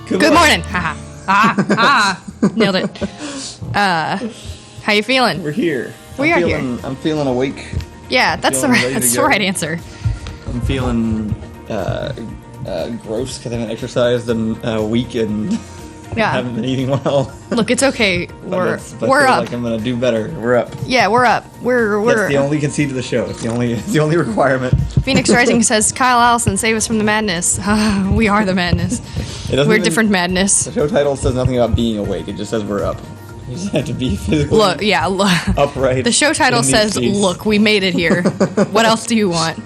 Good morning. Haha. Nailed it. How you feeling? We're here. We are here. I'm feeling awake. Yeah, that's the right answer. I'm feeling gross because I haven't exercised in a week and haven't been eating well. Look, it's okay. We're up. Like I'm gonna do better. We're up. Yeah, we're up. We're. That's the only conceit of the show. It's the only requirement. Phoenix Rising says, "Kyle Allison, save us from the madness." We are the madness. We're different madness. The show title says nothing about being awake. It just says we're up. You just have to be physically upright. The show title says, "Look, we made it here." What else do you want?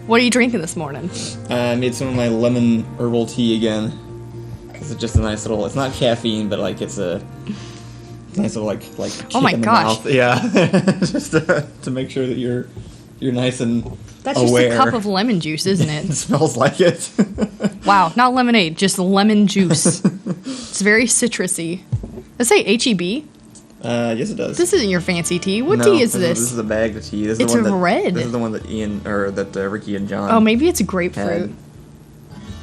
What are you drinking this morning? I made some of my lemon herbal tea again. It's just a nice little. It's not caffeine, but like it's a nice little like. Oh my gosh! Mouth. Yeah, just to make sure that you're nice and That's aware. just a cup of lemon juice, isn't it? It smells like it. Wow, not lemonade, just lemon juice. It's very citrusy. Does it say H-E-B? Yes, it does. This isn't your fancy tea. What tea is this? This is a bag of tea. This is it's the one red. This is the one that Ricky and John. Oh, maybe it's grapefruit.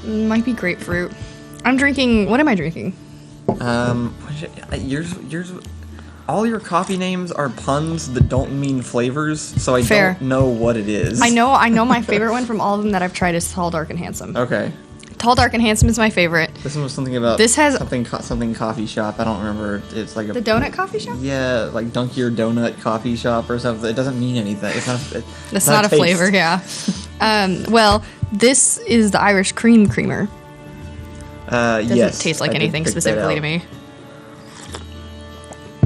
Might be grapefruit. I'm drinking. What am I drinking? Yours. All your coffee names are puns that don't mean flavors, so I don't know what it is. I know my favorite one from all of them that I've tried is Tall, Dark, and Handsome. Okay. Tall, Dark, and Handsome is my favorite. This one was something about something coffee shop. I don't remember. It's like the donut coffee shop. Yeah, like Dunk Your Donut coffee shop or something. It doesn't mean anything. It's not. That's not a flavor. Yeah. Well, this is the Irish cream creamer. Doesn't taste like anything specifically to me.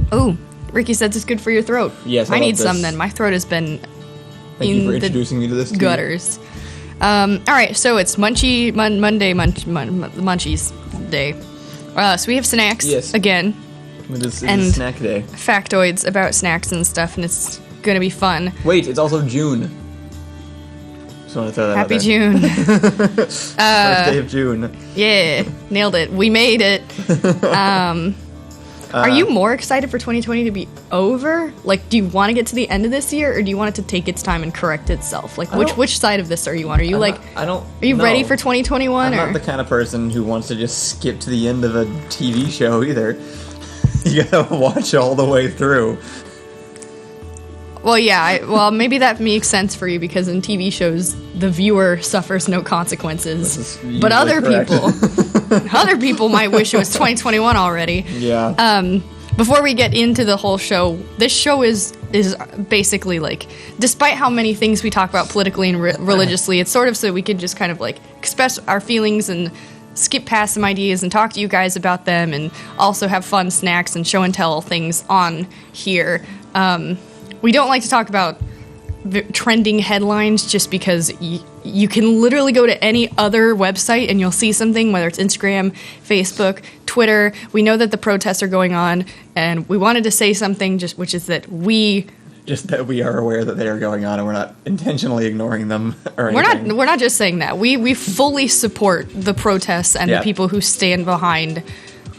Oh, Ricky says it's good for your throat. Yes, I need some then. My throat has been Thank you for introducing me to this gutters. All right, so it's Monday, Munchies Day. So we have snacks again. It is snack day. Factoids about snacks and stuff, and it's gonna be fun. Wait, it's also June. Just want to throw that Happy out June. First day of June. Yeah, nailed it. We made it. Are you more excited for 2020 to be over? Like, do you want to get to the end of this year, or do you want it to take its time and correct itself? Like, which side of this are you on? Are you Are you ready for 2021? I'm not the kind of person who wants to just skip to the end of a TV show either. You gotta watch all the way through. Well, yeah. Maybe that makes sense for you because in TV shows, the viewer suffers no consequences. But other people might wish it was 2021 already. Yeah. Before we get into the whole show, this show is basically like, despite how many things we talk about politically and religiously, it's sort of so we can just kind of like express our feelings and skip past some ideas and talk to you guys about them, and also have fun snacks and show and tell things on here. We don't like to talk about trending headlines just because you can literally go to any other website and you'll see something, whether it's Instagram, Facebook, Twitter. We know that the protests are going on, and we wanted to say something which is that we are aware that they are going on, and we're not intentionally ignoring them or anything. We're not just saying that. We fully support the protests and the people who stand behind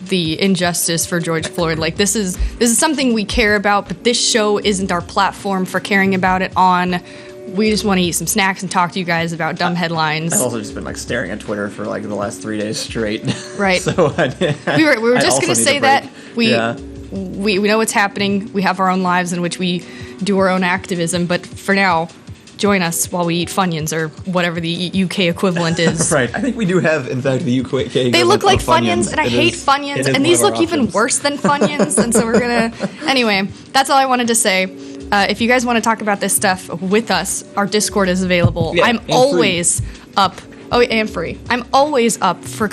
the injustice for George Floyd. Like, this is something we care about, but this show isn't our platform for caring about it on. We just want to eat some snacks and talk to you guys about dumb headlines. I've also just been like staring at Twitter for like the last 3 days straight. Right. So we were just going to say that we know what's happening. We have our own lives in which we do our own activism, but for now, join us while we eat Funyuns or whatever the UK equivalent is. Right. I think we do have, in fact, the UK equivalent. They look like Funyuns, and I hate Funyuns, and these look even worse than Funyuns, and so we're gonna... Anyway, that's all I wanted to say. If you guys want to talk about this stuff with us, our Discord is available. Yeah, I'm always up... Oh, and free. I'm always up for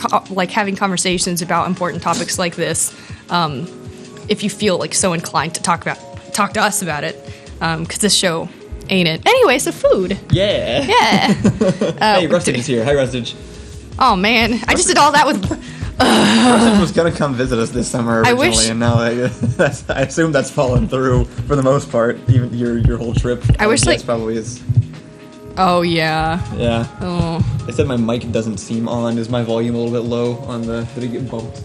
having conversations about important topics like this. If you feel like so inclined to talk to us about it, because this show ain't it. Anyway, so food. Yeah. Hey, Rustage is here. Hi, Rustage. Oh man, I just did all that with. Rustage was gonna come visit us this summer originally, and now I assume that's fallen through for the most part. Even your whole trip. I wish probably is. Oh yeah. Yeah. Oh. They said my mic doesn't seem on. Is my volume a little bit low on the? Did it get bumped?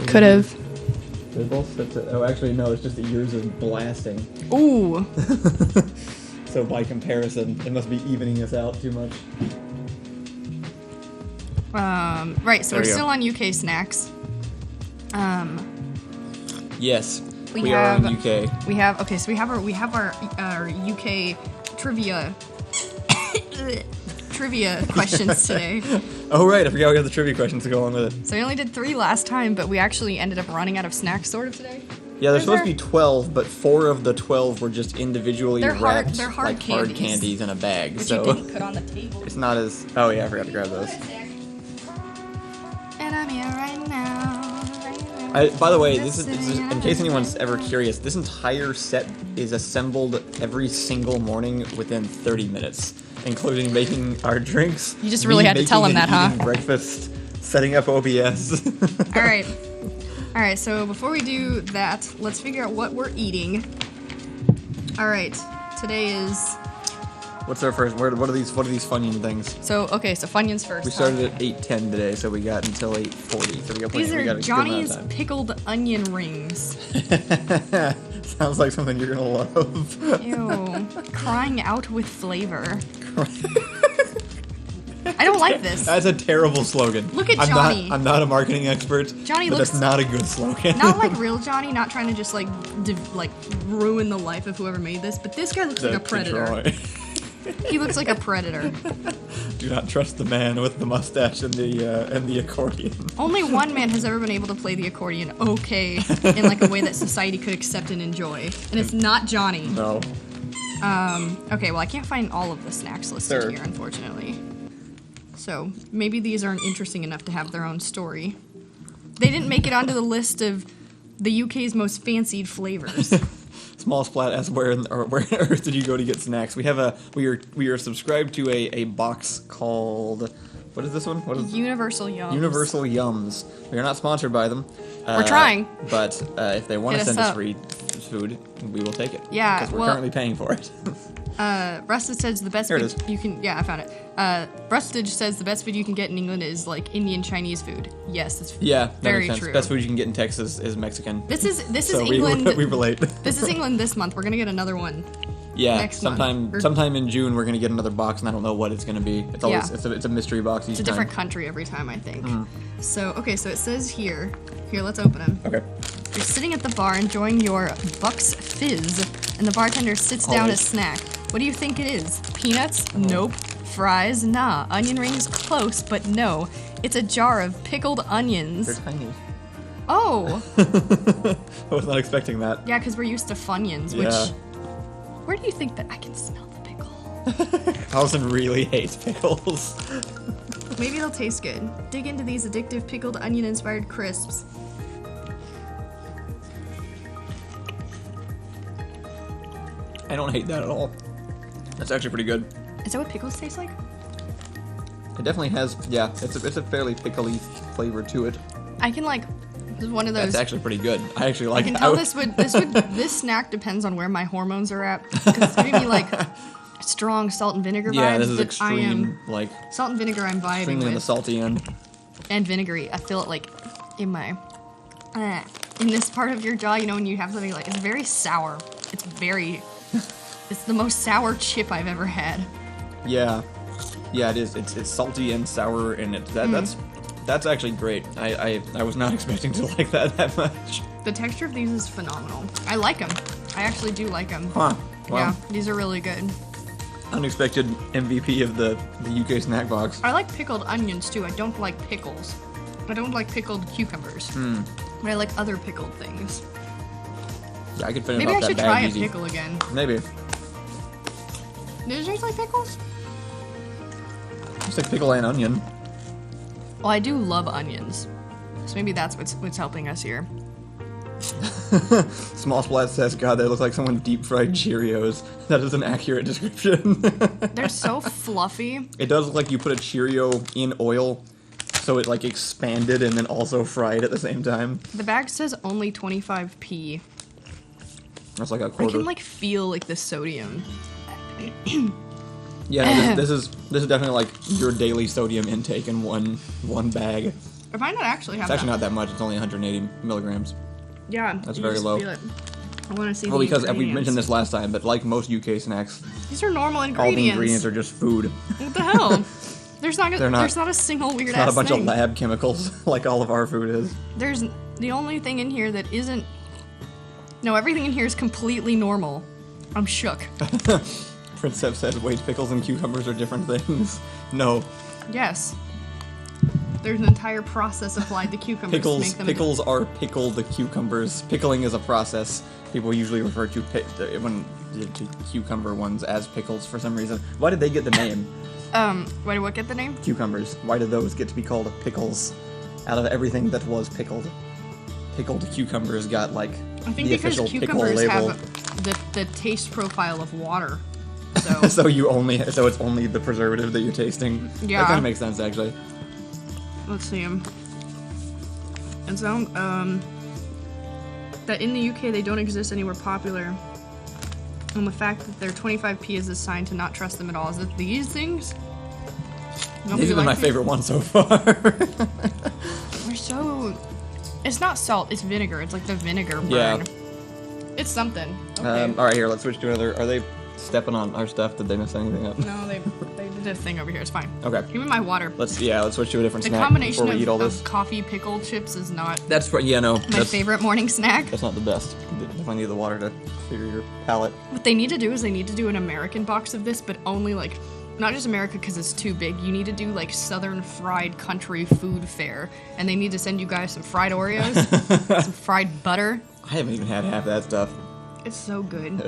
Could have. They both said to, oh, actually no. It's just that yours is blasting. Ooh. So by comparison, it must be evening us out too much. Right, so we're still on UK snacks. Yes, we are in UK. We have our UK trivia questions today. Oh right, I forgot we have the trivia questions to go along with it. So we only did 3 last time, but we actually ended up running out of snacks sort of today. Yeah, there's supposed to be 12, but 4 of the 12 were just individually wrapped they're hard like candies. hard candies in a bag. Which so you didn't put on the table. it's not as. Oh yeah, I forgot to grab those. And I'm here right now. By the way, this is in case anyone's ever curious. This entire set is assembled every single morning within 30 minutes, including making our drinks. You just really had to tell him that, huh? Breakfast, setting up OBS. All right. So before we do that, let's figure out what we're eating. All right. Today is. What's our first? What are these Funyun things? So Funyuns first. We started at 8:10 today, so we got until 8:40. So we got plenty. These are Johnny's pickled onion rings. Sounds like something you're gonna love. Ew! Crying out with flavor. I don't like this. That's a terrible slogan. Look at Johnny. I'm not a marketing expert. Johnny but looks. That's not a good slogan. Not like real Johnny. Not trying to just like ruin the life of whoever made this. But this guy looks like a predator. He looks like a predator. Do not trust the man with the mustache and the accordion. Only one man has ever been able to play the accordion in like a way that society could accept and enjoy, and it's not Johnny. No. Okay, well I can't find all of the snacks listed here, unfortunately. So maybe these aren't interesting enough to have their own story. They didn't make it onto the list of the UK's most fancied flavors. Small Splat asks where on earth did you go to get snacks? We have we are subscribed to a box called, what is this one? What is Universal Yums. Universal Yums. We are not sponsored by them. We're trying. But if they want to send us free food, we will take it. Yeah, because we're currently paying for it. Rusted says the best food you can. Yeah, I found it. Rusted says the best food you can get in England is like Indian Chinese food. Yes, that's very true. Best food you can get in Texas is Mexican. This is so England. We relate. This is England this month. We're gonna get another one. Yeah, sometime in June we're gonna get another box, and I don't know what it's gonna be. It's always it's a mystery box. It's a different country every time, I think. So so it says here. Here, let's open them. Okay. You're sitting at the bar enjoying your Bucks Fizz, and the bartender sits down a snack. What do you think it is? Peanuts? Nope. Fries? Nah. Onion rings? Close, but no. It's a jar of pickled onions. They're tiny. Oh. I was not expecting that. Yeah, because we're used to Funyuns, which... Where do you think that I can smell the pickle? Allison really hates pickles. Maybe they'll taste good. Dig into these addictive pickled onion-inspired crisps. I don't hate that at all. That's actually pretty good. Is that what pickles taste like? It definitely has, it's a fairly pickly flavor to it. I can like, this is one of those. That's actually pretty good. I actually like it. I can tell this snack depends on where my hormones are at. Because it's giving me like strong salt and vinegar vibes. Yeah, this is extreme, like. Salt and vinegar I'm vibing extremely with. on the salty end. And vinegary. I feel it like in my, in this part of your jaw, you know, when you have something like, it's very sour. It's the most sour chip I've ever had. Yeah, it is. It's salty and sour, and that's actually great. I was not expecting to like that much. The texture of these is phenomenal. I like them. I actually do like them. Huh. Wow. Yeah, these are really good. Unexpected MVP of the UK snack box. I like pickled onions too. I don't like pickles. I don't like pickled cucumbers. But I like other pickled things. Yeah, I could finish Maybe off I should that try bag a easy. pickle again. Maybe. Does it taste like pickles? It's like pickle and onion. Well, I do love onions. So maybe that's what's helping us here. Small Splat says, God, they look like someone deep fried Cheerios. That is an accurate description. They're so fluffy. It does look like you put a Cheerio in oil, so it like expanded and then also fried at the same time. The bag says only 25p. That's like a quarter. I can like feel like the sodium. Yeah, no, this is definitely like your daily sodium intake in one bag. I might not actually have It's actually not that much. It's only 180 milligrams. Yeah. That's very low. Feel it. I want to see Well, the because we ingredients. mentioned this last time, but like most UK snacks, These are normal ingredients. all the ingredients are just food. What the hell? There's not a single weird It's ass not a bunch thing. of lab chemicals like all of our food is. There's the only thing in here that isn't. No, everything in here is completely normal. I'm shook. Princep says, wait, pickles and cucumbers are different things. No. Yes. There's an entire process applied to cucumbers to make them. Pickles are pickled cucumbers. Pickling is a process. People usually refer to cucumber ones as pickles for some reason. Why did they get the name? Why did what get the name? Cucumbers. Why did those get to be called pickles? Out of everything that was pickled. Pickled cucumbers got, like, I think the because official pickle cucumbers label. have the taste profile of water. So, So it's only the preservative that you're tasting? Yeah. That kind of makes sense, actually. let's see. And so, that in the UK they don't exist anywhere popular. And the fact that their 25p is a sign to not trust them at all. Is it these things? These have been my favorite ones so far. They're so... It's not salt, it's vinegar. It's like the vinegar burn. Yeah. It's something. Okay. Alright, here, let's switch to another. Are they stepping on our stuff? Did they mess anything up? No, they did a thing over here. It's fine. Okay. Give me my water. Let's switch to a different The snack combination before we eat all of this. coffee pickle chips is not That's my favorite morning snack. That's not the best. If I need the water to figure your palate. What they need to do is they need to do an American box of this, but only like, not just America because it's too big. You need to do like Southern Fried Country Food Fair, and they need to send you guys some fried Oreos, some fried butter. I haven't even had half that stuff. It's so good.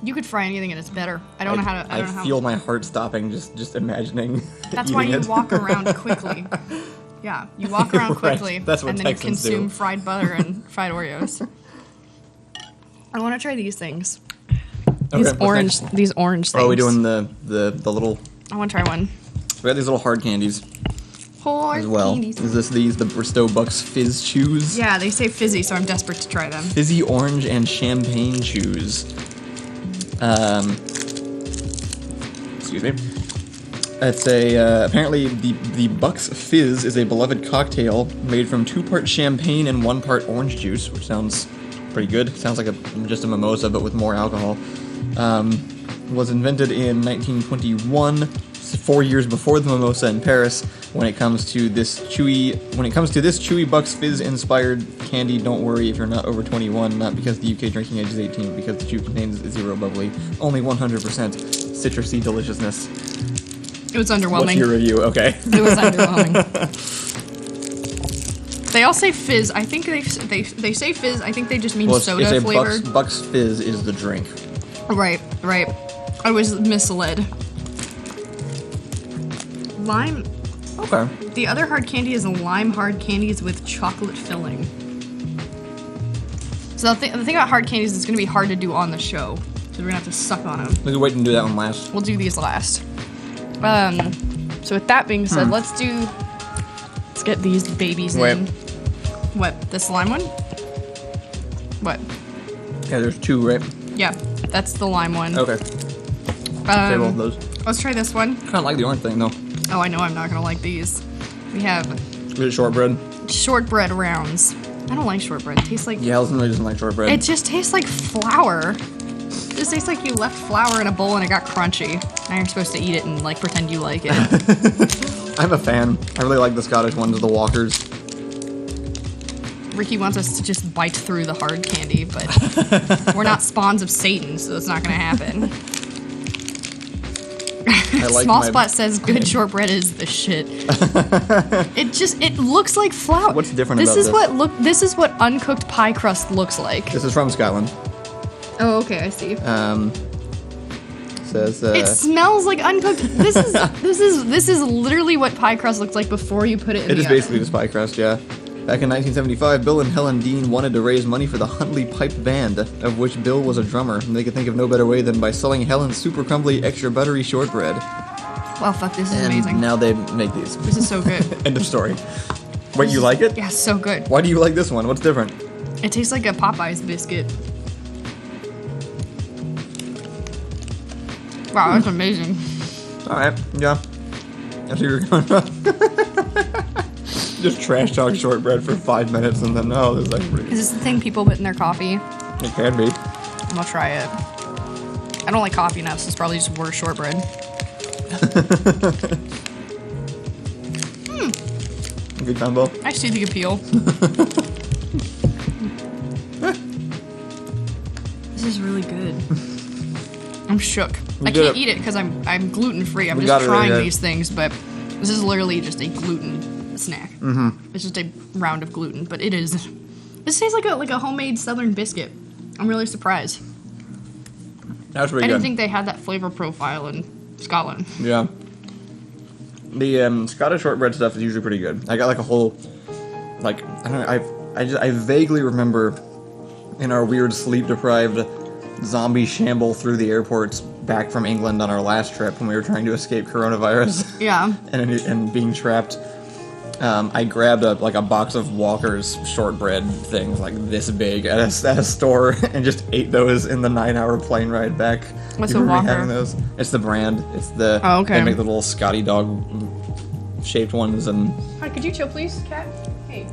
You could fry anything and it's better. I don't know how to. I don't know how. I feel my heart stopping just imagining. That's why you eating it. walk around quickly. Yeah, you walk around Right. quickly, That's what and then you Texans consume do. fried butter and fried Oreos. I want to try these things. Okay, These what's next? these orange things. Oh, are we doing the little? I want to try one. We got these little hard candies Hard as well. candies. Is these the Bristow Bucks Fizz Chews? Yeah, they say fizzy, so I'm desperate to try them. Fizzy orange and champagne chews. Excuse me. It's apparently the Bucks Fizz is a beloved cocktail made from 2 parts champagne and 1 part orange juice, which sounds pretty good. Sounds like just a mimosa, but with more alcohol. Was invented in 1921, 4 years before the mimosa in Paris. When it comes to this chewy Bucks Fizz inspired candy, don't worry if you're not over 21. Not because the UK drinking age is 18, but because the chew contains 0 bubbly, only 100% citrusy deliciousness. It was underwhelming. What's your review? Okay. It was underwhelming. They all say fizz. I think they say fizz. I think they just mean soda flavored. Bucks Fizz is the drink. Right. I was misled. Lime. Okay. The other hard candy is lime hard candies with chocolate filling. So the thing about hard candies is it's going to be hard to do on the show. So we're going to have to suck on them. We can wait and do that one last. We'll do these last. So with that being said, let's get these babies in. What? This lime one? What? Yeah, there's 2, right? Yeah, that's the lime one. Okay. Save all of those. Let's try this one. Kind of like the orange thing, though. Oh, I know I'm not gonna like these. We have Is it shortbread? shortbread rounds. I don't like shortbread. It tastes like Yeah, Alison really doesn't like shortbread. it just tastes like flour. It just tastes like you left flour in a bowl and it got crunchy. Now you're supposed to eat it and like pretend you like it. I'm a fan. I really like the Scottish ones, the Walkers. Ricky wants us to just bite through the hard candy, but we're not spawns of Satan, so it's not gonna happen. I like Small my- Spot says good shortbread is the shit. It looks like flour. What's different this about is this? This is what uncooked pie crust looks like. This is from Scotland. Oh, okay, I see. Says It smells like uncooked. This is literally what pie crust looks like before you put it in it the is oven. basically just pie crust, yeah. Back in 1975, Bill and Helen Dean wanted to raise money for the Huntley Pipe Band, of which Bill was a drummer, and they could think of no better way than by selling Helen's super crumbly, extra buttery shortbread. Wow, fuck, this is And amazing. now they make these. This is so good. End of story. Wait, you like it? Yeah, so good. Why do you like this one? What's different? It tastes like a Popeyes biscuit. Wow, that's amazing. Alright, yeah. I see where you're going. Just trash talk shortbread for 5 minutes and then, oh, this is actually pretty good. Is this the thing people put in their coffee? It can be. I'm gonna try it. I don't like coffee enough, so it's probably just worse shortbread. Good combo. I see the appeal. This is really good. I'm shook. I can't eat it because I'm gluten free. I'm just trying these things, but this is literally just a gluten snack. Mm-hmm. It's just a round of gluten, but it is. This tastes like a homemade Southern biscuit. I'm really surprised. That's pretty good. I didn't think they had that flavor profile in Scotland. Yeah. The Scottish shortbread stuff is usually pretty good. I got like a whole, like, I don't know, I vaguely remember in our weird sleep-deprived zombie shamble through the airports back from England on our last trip when we were trying to escape coronavirus. Yeah. and being trapped. I grabbed a box of Walker's shortbread things like this big at a store and just ate those in the 9-hour plane ride back. What's a Walker? Having those. It's the brand. It's the. Oh, okay. They make the little Scotty dog shaped ones and. Hi, could you chill, please, Cat? Hey.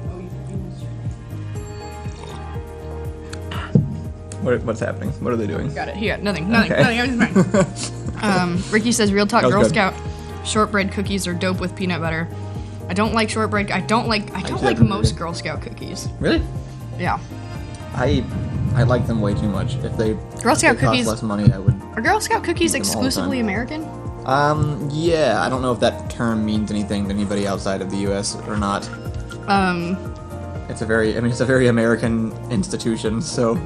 What's happening? What are they doing? Got it. Here, nothing. Everything's fine. Ricky says, "Real talk, Girl Scout shortbread cookies are dope with peanut butter. I don't like shortbread. I don't like most Girl Scout cookies. Really? Yeah. I like them way too much. If they Girl Scout cookies cost less money, I would. Are Girl Scout cookies exclusively American? Yeah. I don't know if that term means anything to anybody outside of the U.S. or not. It's a very American institution. So.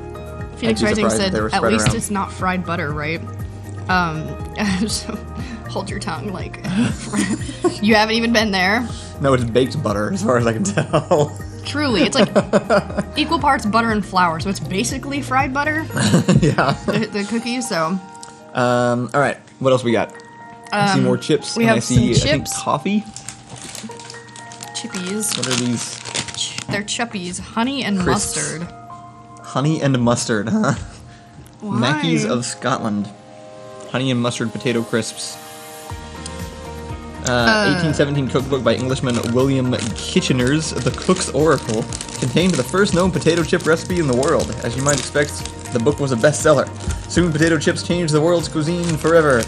Phoenix Rising said, "At least it's not fried butter, right?" So hold your tongue, like you haven't even been there. No, it's baked butter, as far as I can tell. Truly, it's like equal parts butter and flour, so it's basically fried butter. Yeah. The cookies. So. All right. What else we got? I see more chips. We have I see, some chips. I think toffee. Chippies. What are these? They're chuppies. Honey and Crisps. mustard. Honey and mustard, huh? Why? Mackey's of Scotland. Honey and mustard potato crisps. 1817 cookbook by Englishman William Kitchener's The Cook's Oracle contained the first known potato chip recipe in the world. As you might expect, the book was a bestseller. Soon potato chips changed the world's cuisine forever.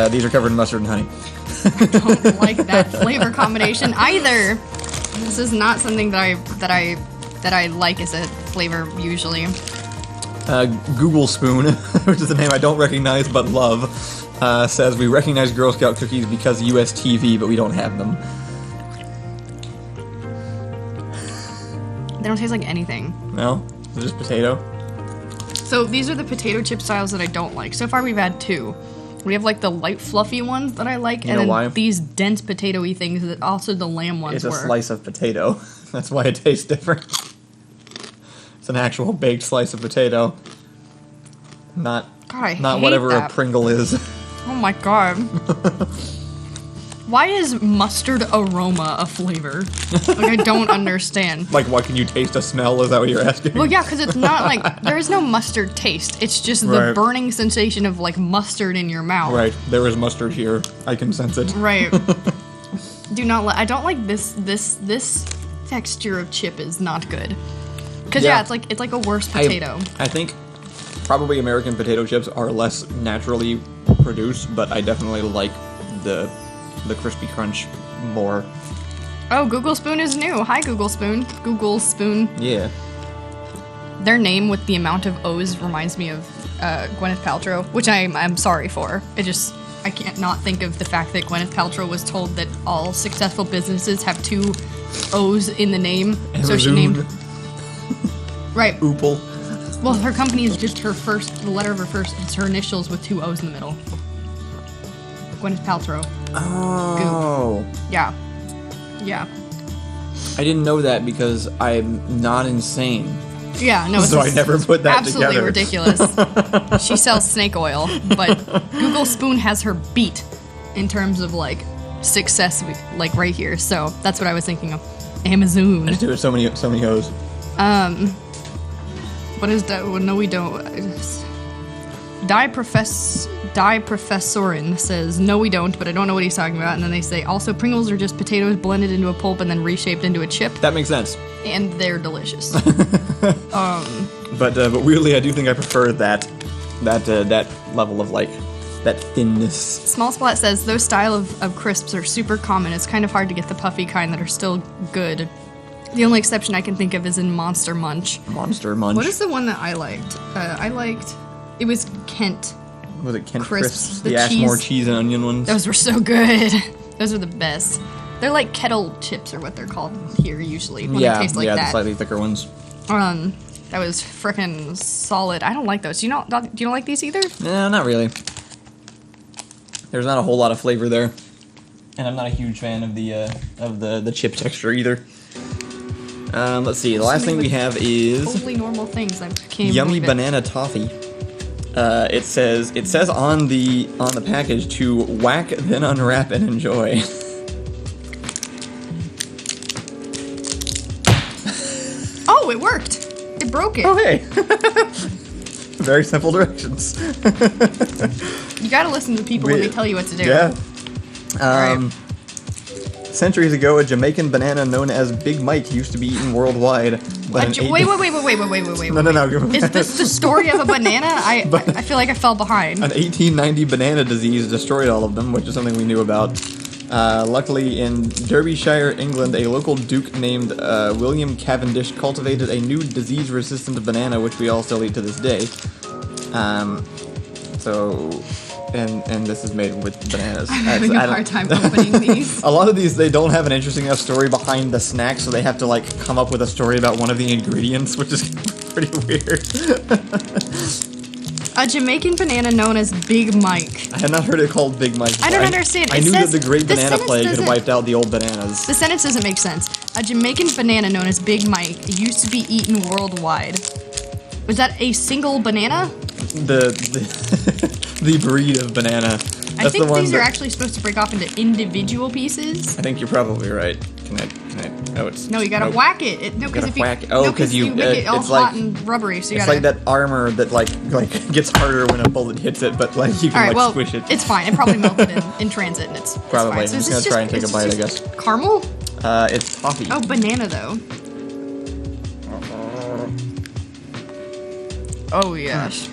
These are covered in mustard and honey. I don't like that flavor combination either. This is not something that I like as a flavor usually. Google Spoon, which is the name I don't recognize but love, says we recognize Girl Scout cookies because US TV, but we don't have them. They don't taste like anything. No? They're just potato? So these are the potato chip styles that I don't like. So far we've had two. We have like the light fluffy ones that I like, and then these dense potato-y things that also the lamb ones were. It's a slice of potato. That's why it tastes different. It's an actual baked slice of potato. Not whatever a Pringle is. Oh my god. Why is mustard aroma a flavor? Like, I don't understand. Like, what, can you taste a smell? Is that what you're asking? Well, yeah, because it's not like, there is no mustard taste. It's just the burning sensation of, like, mustard in your mouth. Right. There is mustard here. I can sense it. Right. I don't like this texture of chip is not good. Because, it's like a worse potato. I think probably American potato chips are less naturally produced, but I definitely like the crispy crunch more. Oh, Google Spoon is new. Hi, Google Spoon. Google Spoon. Yeah. Their name with the amount of O's reminds me of Gwyneth Paltrow, which I'm sorry for. I can't not think of the fact that Gwyneth Paltrow was told that all successful businesses have two O's in the name. Amazon. So she named... Right. Oople. Well, her company is just the letter of her first, it's her initials with two O's in the middle. Gwyneth Paltrow. Oh. Goop. Yeah. Yeah. I didn't know that because I'm not insane. Yeah, no, it's so I never put that absolutely together. Ridiculous. She sells snake oil, but Google Spoon has her beat in terms of, like, success, like, right here. So that's what I was thinking of. Amazon. I just do it so many O's. What is that? Well, no, we don't. Die Professorin says, no, we don't, but I don't know what he's talking about. And then they say, also, Pringles are just potatoes blended into a pulp and then reshaped into a chip. That makes sense. And they're delicious. But weirdly, I do think I prefer that level of, like, that thinness. Small Splat says, those style of crisps are super common. It's kind of hard to get the puffy kind that are still good. The only exception I can think of is in Monster Munch. Monster Munch. What is the one that I liked? It was Kent. Was it Kent Crisps? The Ashmore cheese and onion ones? Those were so good. Those are the best. They're like kettle chips or what they're called here usually. When they taste like that. The slightly thicker ones. That was frickin' solid. I don't like those. Do you not like these either? No, not really. There's not a whole lot of flavor there. And I'm not a huge fan of the chip texture either. Let's see. The last thing we have is totally normal things. I can't yummy believe it. banana toffee. It says on the package to whack, then unwrap and enjoy. Oh, it worked. It broke it. Oh hey. Very simple directions. You gotta listen to people when they tell you what to do. Yeah. Right. Centuries ago, a Jamaican banana known as Big Mike used to be eaten worldwide. But Wait. No. Is this the story of a banana? I feel like I fell behind. An 1890 banana disease destroyed all of them, which is something we knew about. Luckily, in Derbyshire, England, a local duke named William Cavendish cultivated a new disease-resistant banana, which we all still eat to this day. And this is made with bananas. I'm having a hard time opening these. A lot of these, they don't have an interesting enough story behind the snack, so they have to, like, come up with a story about one of the ingredients, which is pretty weird. A Jamaican banana known as Big Mike. I had not heard it called Big Mike before. I don't understand. I knew that the Great Banana Plague had wiped out the old bananas. The sentence doesn't make sense. A Jamaican banana known as Big Mike used to be eaten worldwide. Was that a single banana? The breed of banana. I think these are actually supposed to break off into individual pieces. I think you're probably right. Can I? Oh, it's no. You gotta whack it. No, because you make it all hot and rubbery. So you it's gotta. like that armor that like gets harder when a bullet hits it, but like you can squish it. It's fine. It probably melted in transit, and it's probably. Fine. I'm just gonna try and take a bite, I guess. Caramel? It's toffee. Oh, banana though. Oh yes.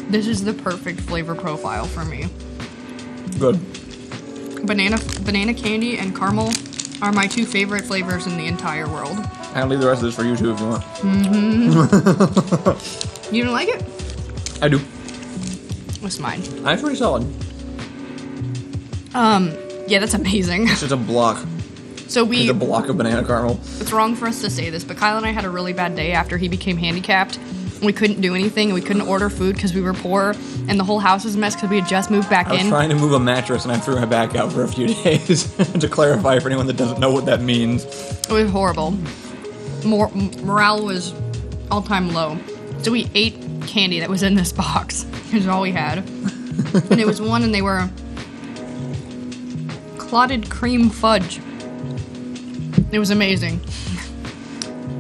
This is the perfect flavor profile for me. Good. Banana candy and caramel are my two favorite flavors in the entire world. I'll leave the rest of this for you too if you want. You don't like it? I do. What's mine? That's pretty solid. Yeah, that's amazing. It's just a block. So it's a block of banana caramel. It's wrong for us to say this, but Kyle and I had a really bad day after he became handicapped. We couldn't do anything, and we couldn't order food because we were poor, and the whole house was a mess because we had just moved back in. I was trying to move a mattress, and I threw my back out for a few days. To clarify for anyone that doesn't know what that means. It was horrible. Morale was all-time low. So we ate candy that was in this box. It was all we had. And it was one, and they were clotted cream fudge. It was amazing.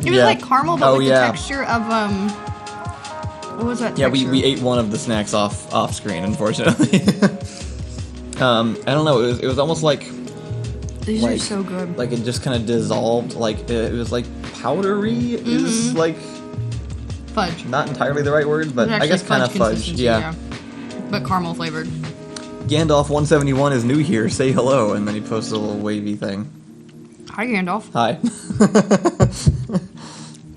It was like caramel, but with the texture of, what was that texture? Yeah, we ate one of the snacks off screen, unfortunately. I don't know, it was almost like... These are so good. Like, it just kind of dissolved, like, it was like powdery is, like... Fudge. Not entirely the right word, but I guess kind of fudge, yeah. But caramel flavored. Gandalf171 is new here, say hello, and then he posts a little wavy thing. Hi, Gandalf. Hi.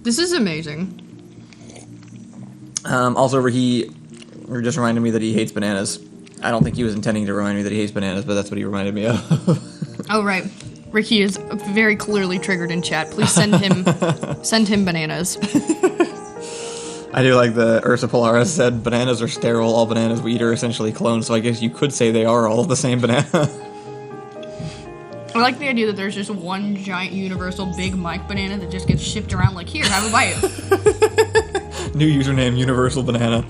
This is amazing. Also, he just reminded me that he hates bananas. I don't think he was intending to remind me that he hates bananas, but that's what he reminded me of. Oh, right. Ricky is very clearly triggered in chat. Please send him bananas. I do like the Ursa Polaris said, bananas are sterile, all bananas we eat are essentially clones, so I guess you could say they are all the same banana. I like the idea that there's just one giant universal Big Mike banana that just gets shipped around like, here, have a bite. New username, Universal Banana.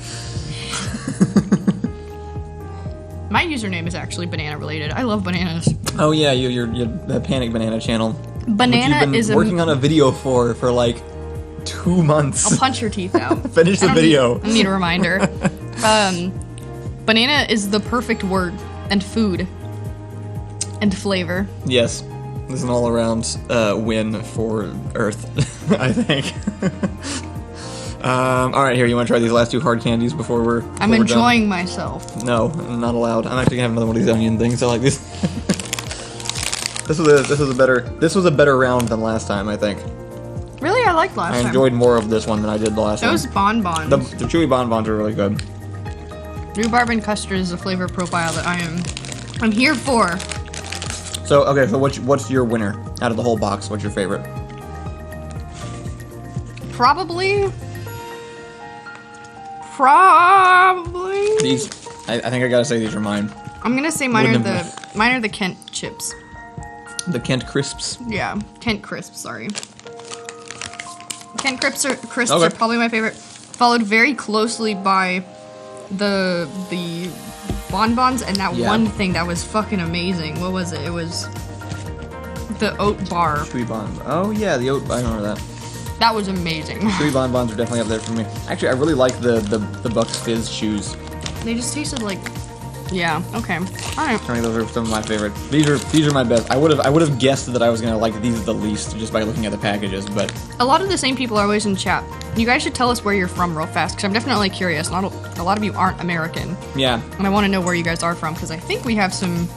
My username is actually banana related. I love bananas. Oh yeah, you're the Panic Banana channel. Banana which you've been working on a video for like 2 months. I'll punch your teeth out. Finish the video. I need a reminder. Banana is the perfect word and food and flavor. Yes. This is an all-around win for Earth, I think. All right, here. You want to try these last two hard candies before we're? I'm before we're enjoying done? myself. No, I'm not allowed. I'm actually gonna have another one of these onion things. I like these. This was a better round than last time, I think. Really, I liked last time. I enjoyed more of this one than I did the last Those one. bonbons. The chewy bonbons are really good. Rhubarb and custard is a flavor profile that I'm here for. So okay, so what's your winner out of the whole box? What's your favorite? Probably. These, I think I gotta say these are mine. I'm gonna say mine are the Kent chips. The Kent crisps. Yeah, Kent crisps. Sorry. Kent crisps Okay. are probably my favorite. Followed very closely by the bonbons and that one thing that was fucking amazing. What was it? It was the oat bar. Chewy bonbons. Oh yeah, the oat. I remember that. That was amazing. Chewy bonbons are definitely up there for me. Actually, I really like the Bucks Fizz shoes. They just tasted like, yeah. Okay. All right. I mean, those are some of my favorite. These are my best. I would have guessed that I was gonna like these the least just by looking at the packages, but A lot of the same people are always in chat. You guys should tell us where you're from real fast, because I'm definitely curious. Not a lot of you aren't American, yeah. and I want to know where you guys are from, because I think we have some.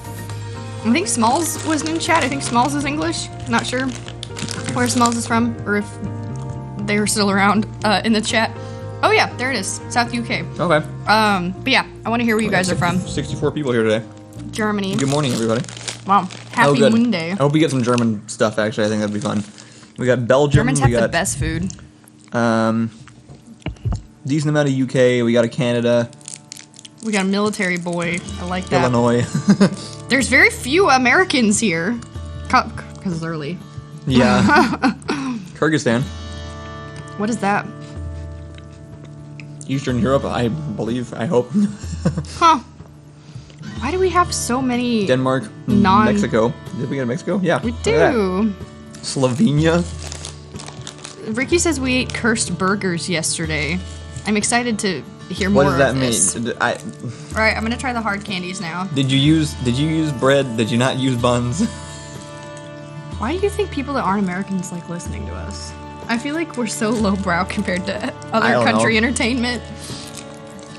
I think Smalls was in chat. I think Smalls is English. Not sure where Smalls is from, or if they were still around in the chat. Oh yeah, there it is, South UK. Okay. But yeah, I want to hear where you guys are from. 64 people here today. Germany. Good morning, everybody. Wow. Happy good. Monday. I hope we get some German stuff. Actually, I think that'd be fun. We got Belgium. Germans have the best food. Decent amount of UK. We got a Canada. We got a military boy. I like that. Illinois. There's very few Americans here. Because it's early. Yeah. Kyrgyzstan. What is that? Eastern Europe, I believe. I hope. Huh. Why do we have so many... Denmark. Mexico. Did we get Mexico? Yeah. We Look at do. that. Slovenia. Ricky says we ate cursed burgers yesterday. I'm excited to hear more What does that of this. mean? Alright, I'm gonna try the hard candies now. Did you use bread? Did you not use buns? Why do you think people that aren't Americans like listening to us? I feel like we're so lowbrow compared to other country entertainment.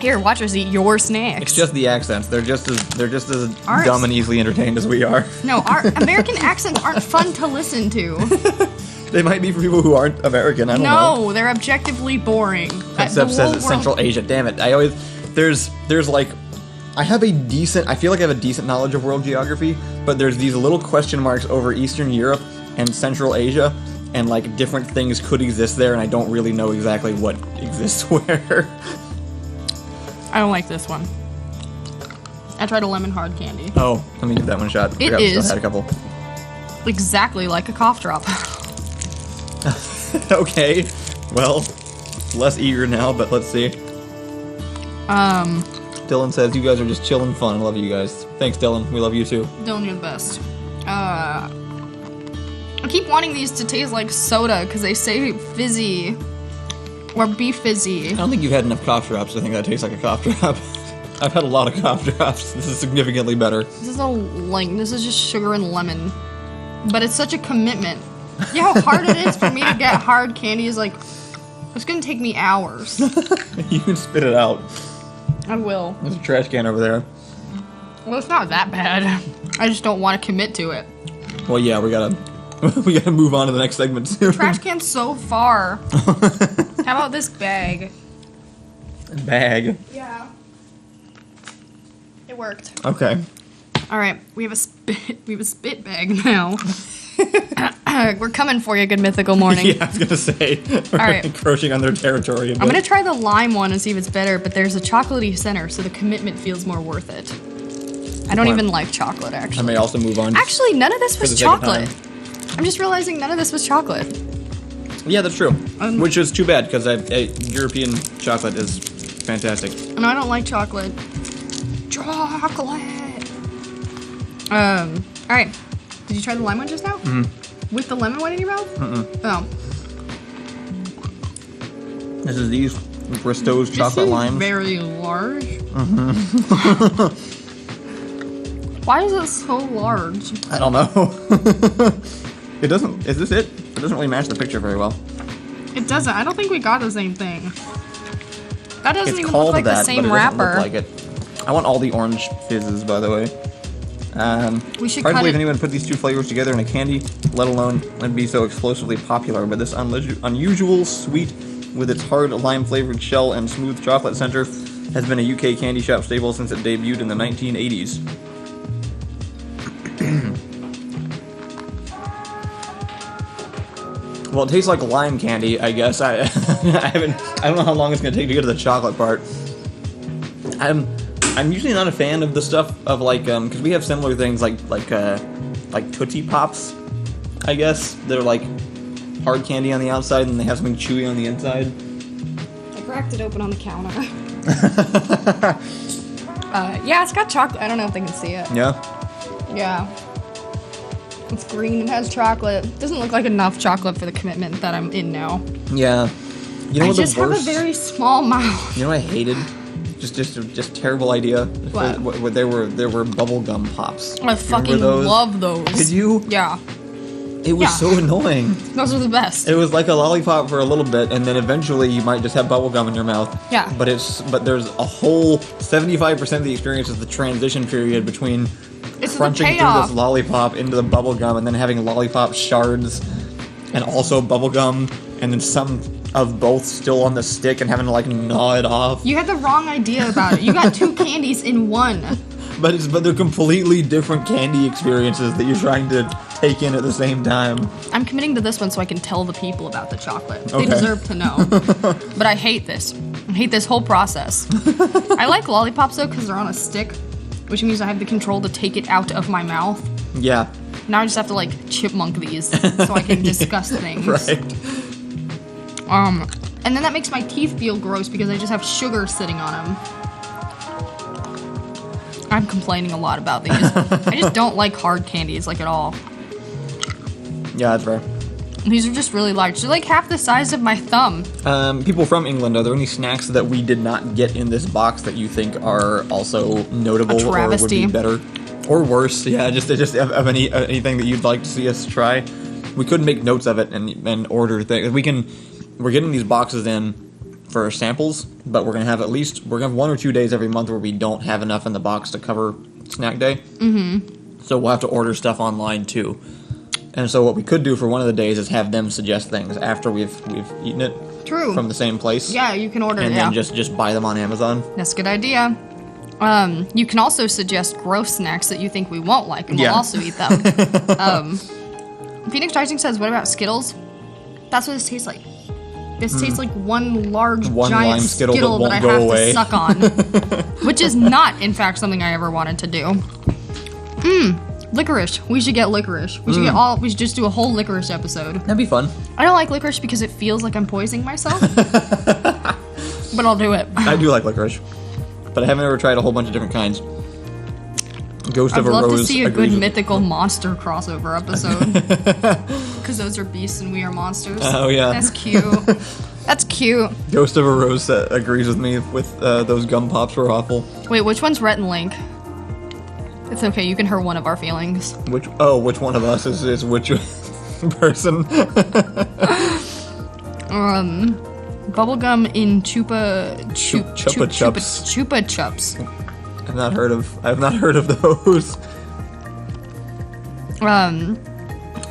Here, watch us eat your snacks. It's just the accents. They're just as Ours- dumb and easily entertained as we are. No, our American accents aren't fun to listen to. They might be for people who aren't American. I don't know. No, they're objectively boring. Concept says it's Central Asia. Damn it! I always there's like I feel like I have a decent knowledge of world geography, but there's these little question marks over Eastern Europe and Central Asia, and like different things could exist there, and I don't really know exactly what exists where. I don't like this one. I tried a lemon hard candy. Oh, let me give that one a shot. It I is still had a couple. exactly like a cough drop. Okay, well, less eager now, but let's see. Dylan says you guys are just chilling fun. I love you guys. Thanks, Dylan. We love you too. Dylan, you're the best. I keep wanting these to taste like soda because they say fizzy or be fizzy. I don't think you've had enough cough drops. I think that tastes like a cough drop. I've had a lot of cough drops. This is significantly better. This is just sugar and lemon, but it's such a commitment. You know how hard it is for me to get hard candy? Is like it's gonna take me hours. You can spit it out. I will. There's a trash can over there. Well, it's not that bad. I just don't want to commit to it. Well, yeah, we gotta move on to the next segment soon. Trash can's so far. How about this bag? Bag. Yeah. It worked. Okay. All right, we have a spit bag now. We're coming for you, Good Mythical Morning. Yeah, I was gonna say. We're right. encroaching on their territory a bit. I'm gonna try the lime one and see if it's better, but there's a chocolatey center, so the commitment feels more worth it. I don't even like chocolate, I actually. may also move on. Actually, none of this For the was sake of chocolate. time. I'm just realizing none of this was chocolate. Yeah, that's true. Which is too bad, because European chocolate is fantastic. And I don't like chocolate. Chocolate! Alright. Did you try the lime one just now? Mm-hmm. With the lemon one in your mouth? Oh. This is these Bristow's chocolate limes. Very large. Why is it so large? I don't know. It doesn't. Is this it? It doesn't really match the picture very well. It doesn't. I don't think we got the same thing. That doesn't It's even called look like that, the same but it doesn't wrapper. look like it. I want all the orange fizzes, by the way. We should hard to cut believe it. anyone put these two flavors together in a candy, let alone it'd be so explosively popular. But this unusual sweet, with its hard lime-flavored shell and smooth chocolate center, has been a UK candy shop staple since it debuted in the 1980s. Well, it tastes like lime candy, I guess. I don't know how long it's gonna take to get to the chocolate part. I'm usually not a fan of the stuff of like because we have similar things like Tootsie Pops, I guess. They're like hard candy on the outside and they have something chewy on the inside. I cracked it open on the counter. Yeah, it's got chocolate. I don't know if they can see it. Yeah. Yeah. It's green. It has chocolate. It doesn't look like enough chocolate for the commitment that I'm in now. Yeah. You know I what the just have a worst? very small mouth. You know what I hated? Just terrible idea. What? There were bubblegum pops. I fucking love those. Did you? Yeah. It was so annoying. Those are the best. It was like a lollipop for a little bit, and then eventually you might just have bubblegum in your mouth. Yeah. But there's a whole 75% of the experience is the transition period between It's the crunching through payoff. this lollipop into the bubblegum and then having lollipop shards and also bubblegum and then some of both still on the stick and having to like gnaw it off. You had the wrong idea about it. You got two candies in one. But they're completely different candy experiences that you're trying to take in at the same time. I'm committing to this one so I can tell the people about the chocolate. They Okay. deserve to know. But I hate this. I hate this whole process. I like lollipops though because they're on a stick, which means I have the control to take it out of my mouth. Yeah. Now I just have to like chipmunk these so I can discuss things. Right. And then that makes my teeth feel gross because I just have sugar sitting on them. I'm complaining a lot about these. I just don't like hard candies like at all. Yeah, that's fair. These are just really large. They're like half the size of my thumb. People from England, are there any snacks that we did not get in this box that you think are also notable A or would travesty. be better? Or worse, yeah, just of anything that you'd like to see us try. We could make notes of it and order things. We're getting these boxes in for samples, but we're gonna have 1 or 2 days every month where we don't have enough in the box to cover snack day. Mm-hmm. So we'll have to order stuff online too. And so what we could do for one of the days is have them suggest things after we've eaten it. True. From the same place. Yeah, you can order And it. then Yeah. just buy them on Amazon. That's a good idea. You can also suggest gross snacks that you think we won't like, and Yeah. we'll also eat them. Phoenix Rising says, "What about Skittles?" That's what this tastes like. This tastes like one large, One giant lime Skittle that that I won't go have away. to suck on, which is not, in fact, something I ever wanted to do. Licorice. We should get licorice. We should We should just do a whole licorice episode. That'd be fun. I don't like licorice because it feels like I'm poisoning myself, but I'll do it. I do like licorice, but I haven't ever tried a whole bunch of different kinds. Ghost I'd of a love Rose. to see a agrees good with- mythical monster crossover episode. Because those are beasts and we are monsters. Oh, yeah. That's cute. That's cute. Ghost of a Rose agrees with me with those gum pops were awful. Wait, which one's Rhett and Link? It's okay, you can hurt one of our feelings. Which one of us is which person? Bubblegum in Chupa Chups. Chupa Chups. I've not heard of those.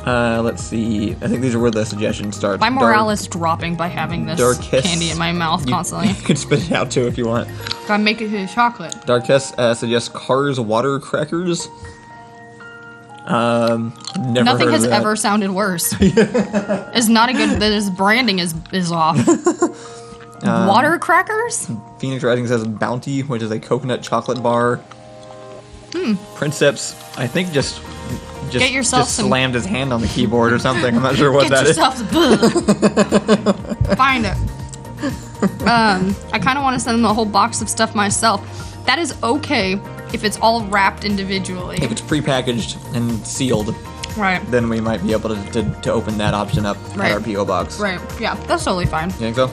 Let's see. I think these are where the suggestions start. My morale is dropping by having this Darkest. candy in my mouth constantly. You can spit it out too if you want. Gotta make it his chocolate. Darkest suggests Cars water crackers. Never Nothing heard has of that. ever sounded worse. It's not a good. This branding is off. Water crackers? Phoenix Rising says Bounty, which is a coconut chocolate bar. Princeps, I think just Get yourself some- slammed his hand on the keyboard or something. I'm not sure what Get that is. yourself Find it. I kind of want to send them a whole box of stuff myself. That is okay if it's all wrapped individually. If it's prepackaged and sealed, Right. then we might be able to open that option up Right. at our PO box. Right. Yeah, that's totally fine. You think so?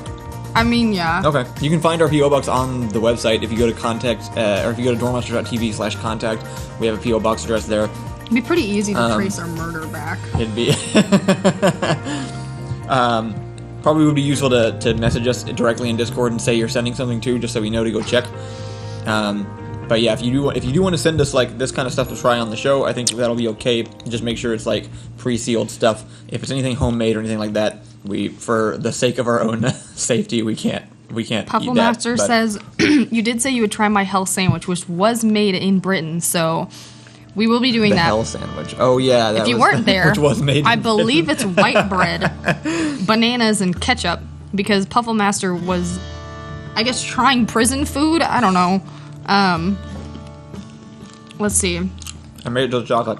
I mean, yeah. Okay. You can find our PO box on the website if you go to contact, or if you go to doormonsters.tv/contact. We have a PO box address there. It'd be pretty easy to trace our murder back. It'd be. Probably would be useful to message us directly in Discord and say you're sending something too, just so we know to go check. But yeah, if you do want to send us like this kind of stuff to try on the show, I think that'll be okay. Just make sure it's like pre-sealed stuff. If it's anything homemade or anything like that, for the sake of our own safety, we can't Puffle eat Master that, says, you did say you would try my hell sandwich, which was made in Britain, so we will be doing the that. hell sandwich. Oh yeah, if you weren't there, which was made. I believe it's white bread, bananas, and ketchup, because Puffle Master was, I guess, trying prison food. I don't know. Let's see. I made it with chocolate.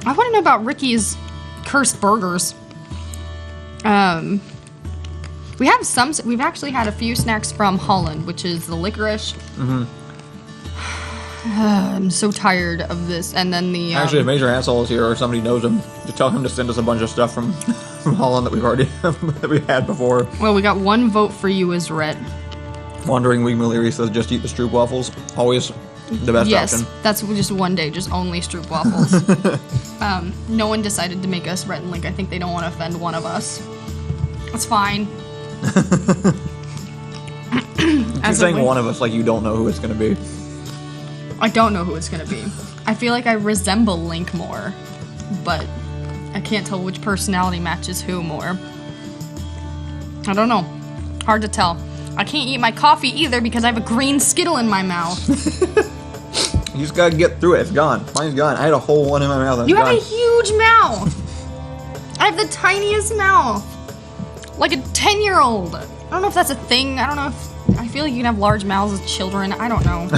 I want to know about Ricky's cursed burgers. We've actually had a few snacks from Holland, which is the licorice. Mm-hmm. I'm so tired of this. And then the actually, if Major Asshole is here or somebody knows him, just tell him to send us a bunch of stuff from Holland that we've already that we had before. Well, we got one vote for you as Rhett. Wandering Wing Maliri says just eat the Stroop waffles. Always the best option. Yes, that's just one day, just only Stroop waffles. No one decided to make us Rhett and Link. I think they don't want to offend one of us. That's fine. You're saying one of us like you don't know who it's going to be. I don't know who it's going to be. I feel like I resemble Link more, but I can't tell which personality matches who more. I don't know. Hard to tell. I can't eat my coffee either because I have a green Skittle in my mouth. You just gotta get through it. It's gone. Mine's gone. I had a whole one in my mouth. You have a huge mouth. I have the tiniest mouth. Like a 10-year-old. I don't know if that's a thing. I don't know if... I feel like you can have large mouths as children. I don't know.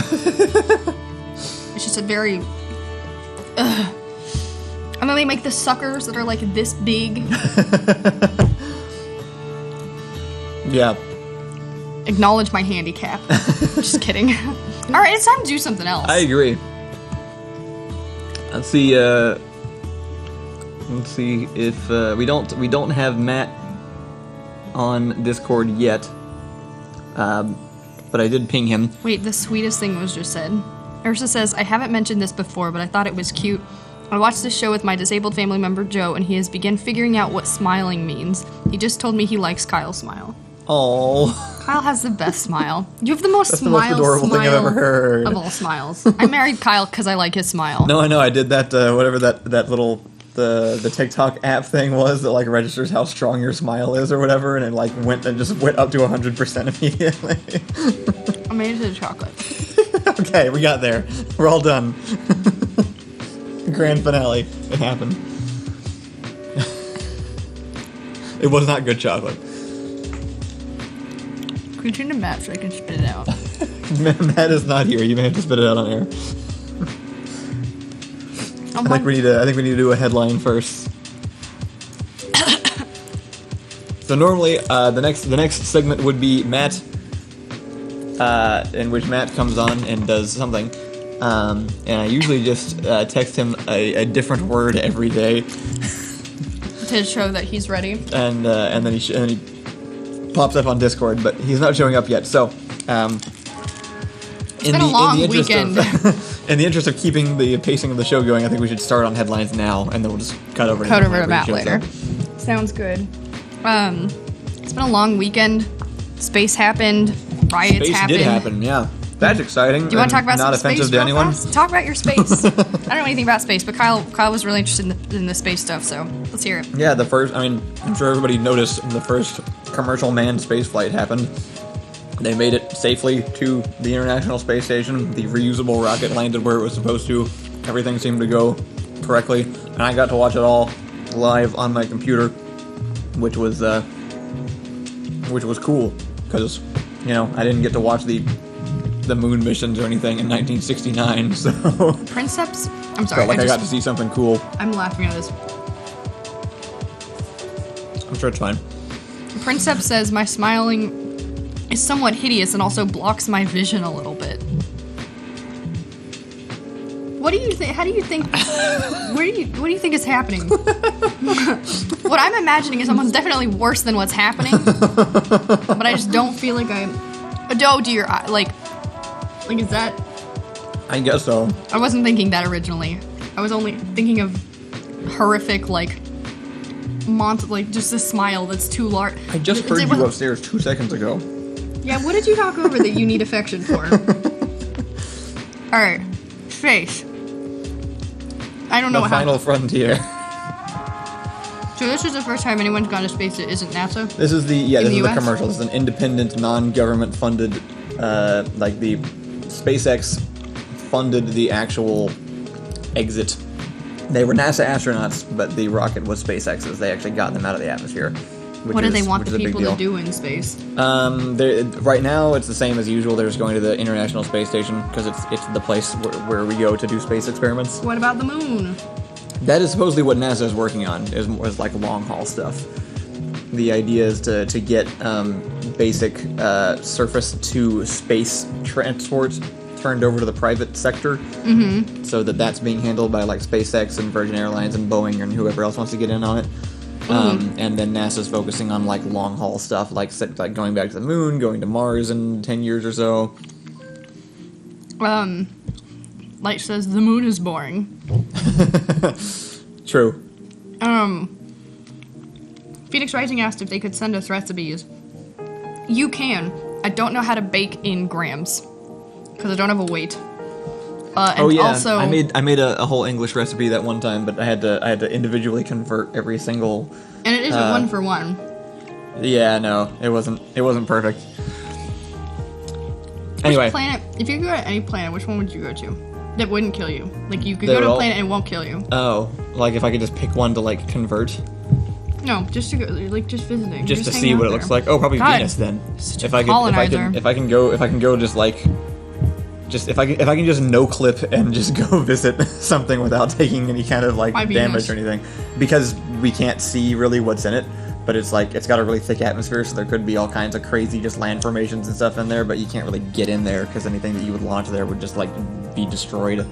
It's just a very... And then they make the suckers that are like this big. Yeah. Acknowledge my handicap. Just kidding. Alright, it's time to do something else. I agree. Let's see if we don't have Matt on Discord yet. But I did ping him. Wait, the sweetest thing was just said. Ursa says, I haven't mentioned this before, but I thought it was cute. I watched this show with my disabled family member Joe, and he has begun figuring out what smiling means. He just told me he likes Kyle's smile. Oh. Kyle has the best smile. You have the most That's the most adorable thing I've ever heard. Of all smiles. I married Kyle because I like his smile. No, I know. I did that, whatever that little, the TikTok app thing was that, like, registers how strong your smile is or whatever, and it, like, went up to 100% immediately. I made it to the chocolate. Okay, we got there. We're all done. Grand finale. It happened. It was not good chocolate. Can you turn to Matt so I can spit it out? Matt is not here. You may have to spit it out on air. I think we need to do a headline first. So normally, the next segment would be Matt, in which Matt comes on and does something, and I usually just text him a different word every day to show that he's ready. And then he pops up on Discord, but he's not showing up yet. So, in the interest of keeping the pacing of the show going, I think we should start on headlines now, and then we'll just cut over to Matt later. Sounds good. It's been a long weekend. Space happened. Riots happened. Space did happen, yeah. That's exciting. Do you want to talk about not some space offensive to anyone? Fast? Talk about your space. I don't know anything about space, but Kyle was really interested in the space stuff, so let's hear it. Yeah, I'm sure everybody noticed the first commercial manned space flight happened. They made it safely to the International Space Station. The reusable rocket landed where it was supposed to. Everything seemed to go correctly, and I got to watch it all live on my computer, which was cool because I didn't get to watch the moon missions or anything in 1969, so Princeps? I'm sorry. Felt like I got to see something cool. I'm laughing at this. I'm sure it's fine. Princeps says my smiling is somewhat hideous and also blocks my vision a little bit. What do you think? How do you think? What do you think is happening? What I'm imagining is someone's definitely worse than what's happening, but I just don't feel like do your like is that? I guess so. I wasn't thinking that originally. I was only thinking of horrific just a smile that's too large. I just heard you upstairs 2 seconds ago. Yeah, what did you talk over that you need affection for? Alright, space. I don't know the final frontier. So this is the first time anyone's gone to space that isn't NASA? This is the commercial. This is an independent, non-government funded, like the SpaceX funded the actual exit. They were NASA astronauts, but the rocket was SpaceX's. They actually got them out of the atmosphere. What do they want the people to do in space? Right now, it's the same as usual. They're just going to the International Space Station because it's the place where we go to do space experiments. What about the moon? That is supposedly what NASA is working on, is like long haul stuff. The idea is to get basic surface to space transport turned over to the private sector, so that's being handled by like SpaceX and Virgin Airlines and Boeing and whoever else wants to get in on it. And then NASA's focusing on like long haul stuff, like going back to the moon, going to Mars in 10 years or so. Light says the moon is boring. True. Phoenix Rising asked if they could send us recipes. You can. I don't know how to bake in grams because I don't have a weight. Also, I made a whole English recipe that one time, but I had to individually convert every single. And it isn't 1 for 1. Yeah, no, it wasn't perfect. Anyway, which planet? If you could go to any planet, which one would you go to? That wouldn't kill you. Like you could go to a planet and it won't kill you. Oh, like if I could just pick one to like convert. No, just to go, like just visiting. Just to see what it looks like. Oh, probably God, Venus then. If I can go just like. If I can just no clip and just go visit something without taking any kind of like damage or anything, because we can't see really what's in it, but it's got a really thick atmosphere, so there could be all kinds of crazy just land formations and stuff in there, but you can't really get in there because anything that you would launch there would just like be destroyed.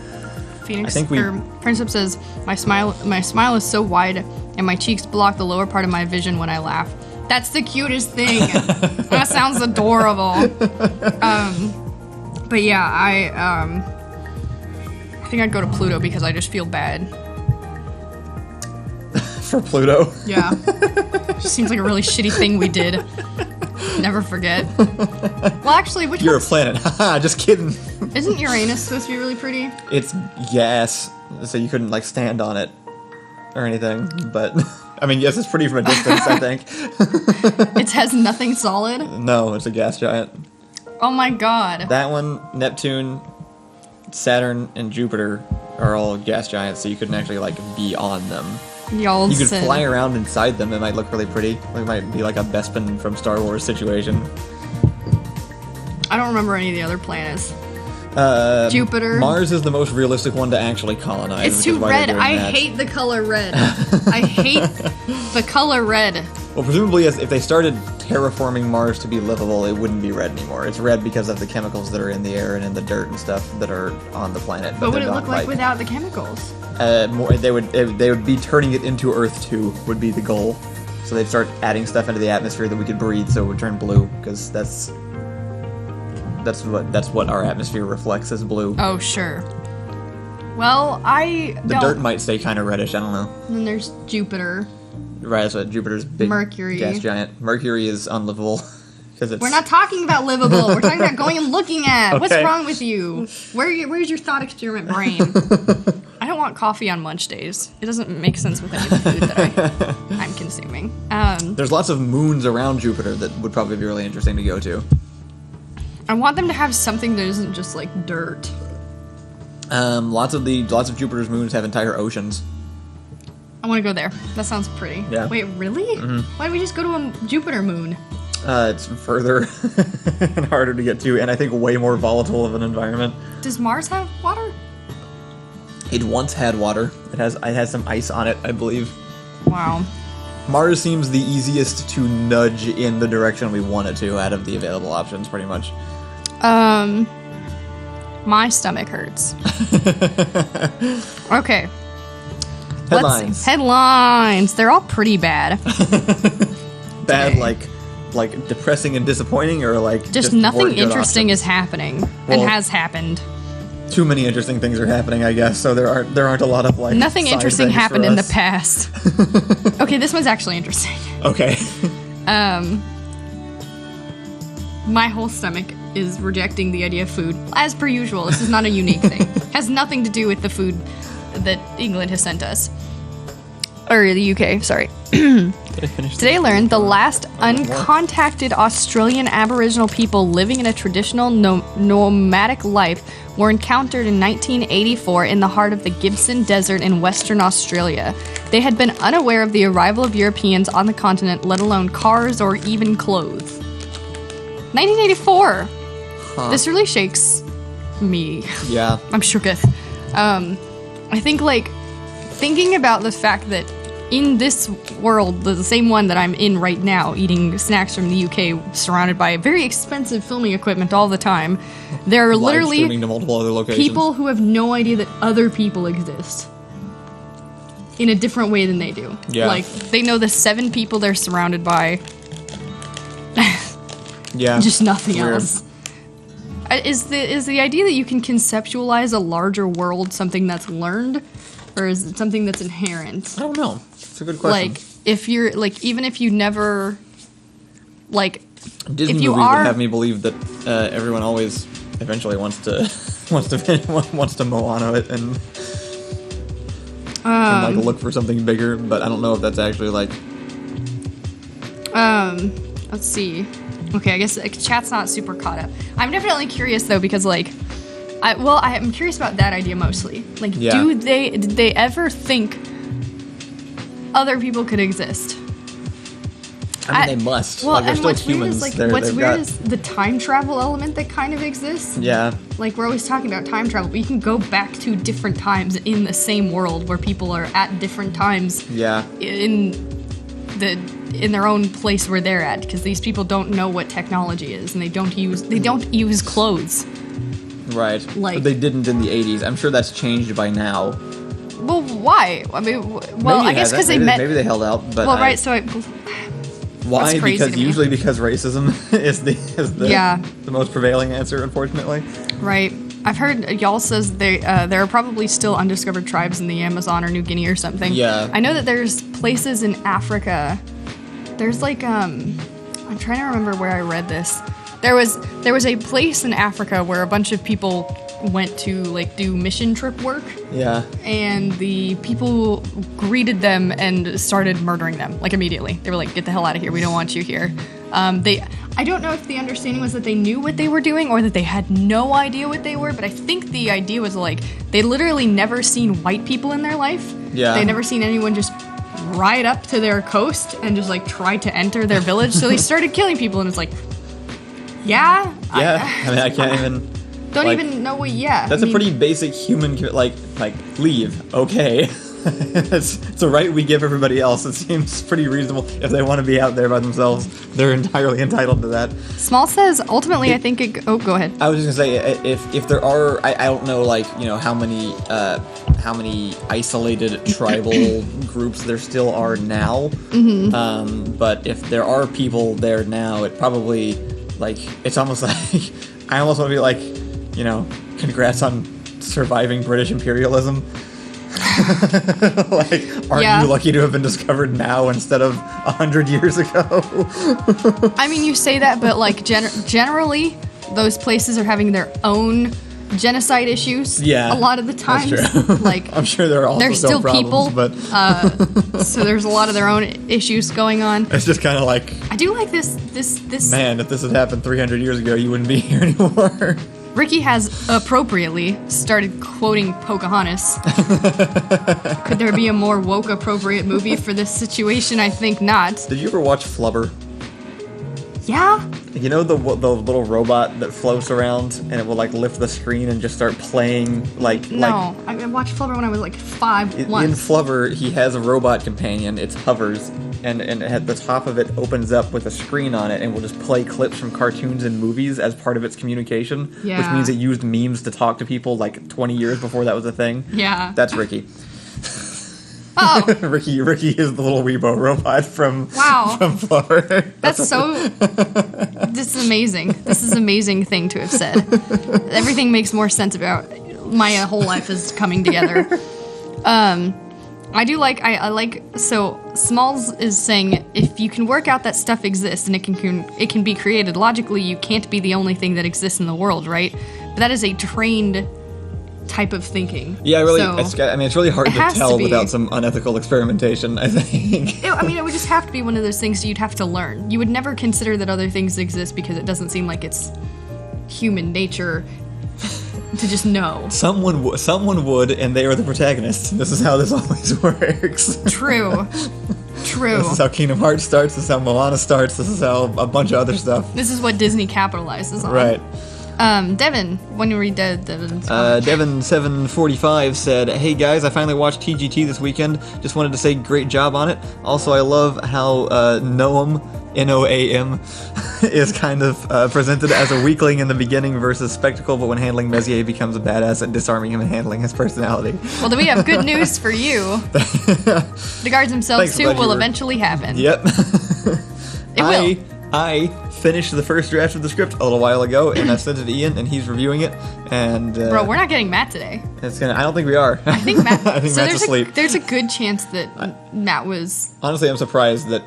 Phoenix Princip says my smile is so wide and my cheeks block the lower part of my vision when I laugh. That's the cutest thing. That sounds adorable. But yeah, I think I'd go to Pluto because I just feel bad. For Pluto? Yeah. Just seems like a really shitty thing we did. Never forget. Well, actually, You're a planet. Haha, just kidding. Isn't Uranus supposed to be really pretty? It's gas, so you couldn't like stand on it or anything, but I mean, yes, it's pretty from a distance, I think. It has nothing solid? No, it's a gas giant. Oh my god. That one, Neptune, Saturn, and Jupiter are all gas giants, so you couldn't actually, like, be on them. You could fly around inside them, it might look really pretty. It might be like a Bespin from Star Wars situation. I don't remember any of the other planets. Jupiter. Mars is the most realistic one to actually colonize. It's too red. I hate the color red. I hate the color red. Well, presumably, if they started terraforming Mars to be livable, it wouldn't be red anymore. It's red because of the chemicals that are in the air and in the dirt and stuff that are on the planet. But what would it look like without the chemicals? They would be turning it into Earth 2 would be the goal. So they'd start adding stuff into the atmosphere that we could breathe, so it would turn blue because that's what our atmosphere reflects as blue. Oh, sure. Well, the dirt might stay kind of reddish. I don't know. And then there's Jupiter. Right, that's what Jupiter's big Mercury. Gas giant. Mercury is unlivable because it's. We're not talking about livable. We're talking about going and looking at. Okay. What's wrong with you? Where's your thought experiment brain? I don't want coffee on lunch days. It doesn't make sense with any of the food that I'm consuming. There's lots of moons around Jupiter that would probably be really interesting to go to. I want them to have something that isn't just like dirt. Lots of Jupiter's moons have entire oceans. I want to go there. That sounds pretty. Yeah. Wait, really? Mm-hmm. Why don't we just go to a Jupiter moon? It's further and harder to get to, and I think way more volatile of an environment. Does Mars have water? It once had water. It has some ice on it, I believe. Wow. Mars seems the easiest to nudge in the direction we want it to out of the available options, pretty much. My stomach hurts. Okay. Headlines. Headlines. They're all pretty bad. Bad, like depressing and disappointing, or like just nothing interesting is happening and has happened. too many interesting things are happening, I guess. So there aren't a lot of like Nothing side interesting things for happened in the us. past. Okay, this one's actually interesting. Okay. My whole stomach is rejecting the idea of food. As per usual, this is not a unique thing. Has nothing to do with the food that England has sent us. Or the UK, sorry. Today I learned the last uncontacted Australian Aboriginal people living in a traditional nomadic life were encountered in 1984 in the heart of the Gibson Desert in Western Australia. They had been unaware of the arrival of Europeans on the continent, let alone cars or even clothes. 1984! Huh. This really shakes me. Yeah. I'm shooketh. I think, like, thinking about the fact that in this world, the same one that I'm in right now, eating snacks from the UK, surrounded by very expensive filming equipment all the time, there are Live literally streaming to multiple other locations. people who have no idea that other people exist in a different way than they do. Yeah. Like, they know the 7 people they're surrounded by. Yeah. Just nothing Weird. else. Is the idea that you can conceptualize a larger world something that's learned, or is it something that's inherent? I don't know. It's a good question. Like, if you're like, even if you never, like, Disney if you movies are, would have me believe that everyone always eventually wants to wants to Moana it and like look for something bigger, but I don't know if that's actually like. Let's see. Okay, I guess chat's not super caught up. I'm definitely curious though, because like, I'm curious about that idea mostly. Like, Yeah. did they ever think other people could exist? I mean, they must. Well, like, they're and still what's weird humans. is like They're- what's they've weird got- is the time travel element that kind of exists. Yeah. Like, we're always talking about time travel, but you can go back to different times in the same world where people are at different times Yeah. in their own place where they're at, because these people don't know what technology is, and they don't use clothes. Right. Like- But they didn't in the 80s. I'm sure that's changed by now. Well, why? I mean, well, Maybe I it guess hasn't. because they Maybe- met. Maybe they held out, but well, I- right. So why? that's crazy Because to me. usually because racism is the Yeah. the most prevailing answer, unfortunately. right. I've heard y'all says there are probably still undiscovered tribes in the Amazon or New Guinea or something. Yeah. I know that there's places in Africa. There's like I'm trying to remember where I read this. There was a place in Africa where a bunch of people went to like do mission trip work, Yeah. and the people greeted them and started murdering them like immediately. They were like, "Get the hell out of here! We don't want you here." I don't know if the understanding was that they knew what they were doing or that they had no idea what they were, but I think the idea was like they literally never seen white people in their life. Yeah. They never seen anyone just ride up to their coast and just like try to enter their village. So they started killing people, and it's like, yeah, Yeah. I mean, I can't even. don't like, even know what. Yeah, That's I a mean, pretty basic human like leave. Okay. it's a right we give everybody else. It seems pretty reasonable. If they want to be out there by themselves, they're entirely entitled to that. Small says ultimately I think it. Oh, go ahead. I was just gonna say if there are, I don't know, like, you know, how many isolated tribal groups there still are now. Mm-hmm. But if there are people there now, it probably, like, it's almost like I almost want to be like, you know, congrats on surviving British imperialism. Like, aren't Yeah. you lucky to have been discovered now instead of 100 years ago? I mean, you say that, but like generally, those places are having their own genocide issues. Yeah, a lot of the times, that's true. like I'm sure there are also there's still problems, people, but so there's a lot of their own issues going on. it's just kind of like, I do like this. man, if this had happened 300 years ago, you wouldn't be here anymore. Ricky has appropriately started quoting Pocahontas. Could there be a more woke appropriate movie for this situation? I think not. Did you ever watch Flubber? Yeah. You know the little robot that floats around and it will like lift the screen and just start playing like No, I watched Flubber when I was like 5 in once. Flubber, he has a robot companion. It hovers, and at the top of it opens up with a screen on it, and will just play clips from cartoons and movies as part of its communication. Which Yeah. means it used memes to talk to people like 20 years before that was a thing. Yeah. That's Ricky. Oh, Ricky is the little Weebo robot from Wow. from Flubber. that's so. This is amazing. This is an amazing thing to have said. Everything makes more sense about my whole life is coming together. I do like, I like, so Smalls is saying, if you can work out that stuff exists and it can be created, logically you can't be the only thing that exists in the world, right? But that is a trained type of thinking. Yeah, really, So, it's really hard to tell to without some unethical experimentation, I think. it would just have to be one of those things you'd have to learn. You would never consider that other things exist because it doesn't seem like it's human nature to just know. Someone would, and they are the protagonists. This is how this always works. True. This is how Kingdom Hearts starts. This is how Moana starts. This is how a bunch of other stuff. This is what Disney capitalizes on. Right. Devin, when you read Devin's Devin745 said, "Hey guys, I finally watched TGT this weekend. Just wanted to say great job on it. Also, I love how Noam, Noam, is kind of presented as a weakling in the beginning versus spectacle, but when handling Messier becomes a badass at disarming him and handling his personality." Well, then we have good news for you. The guards themselves, too, will eventually happen. Yep. It will. I finished the first draft of the script a little while ago, and I sent it to Ian, and he's reviewing it. And bro, we're not getting Matt today. I don't think we are. I think Matt. I think Matt's asleep. There's a good chance that Matt was. Honestly, I'm surprised that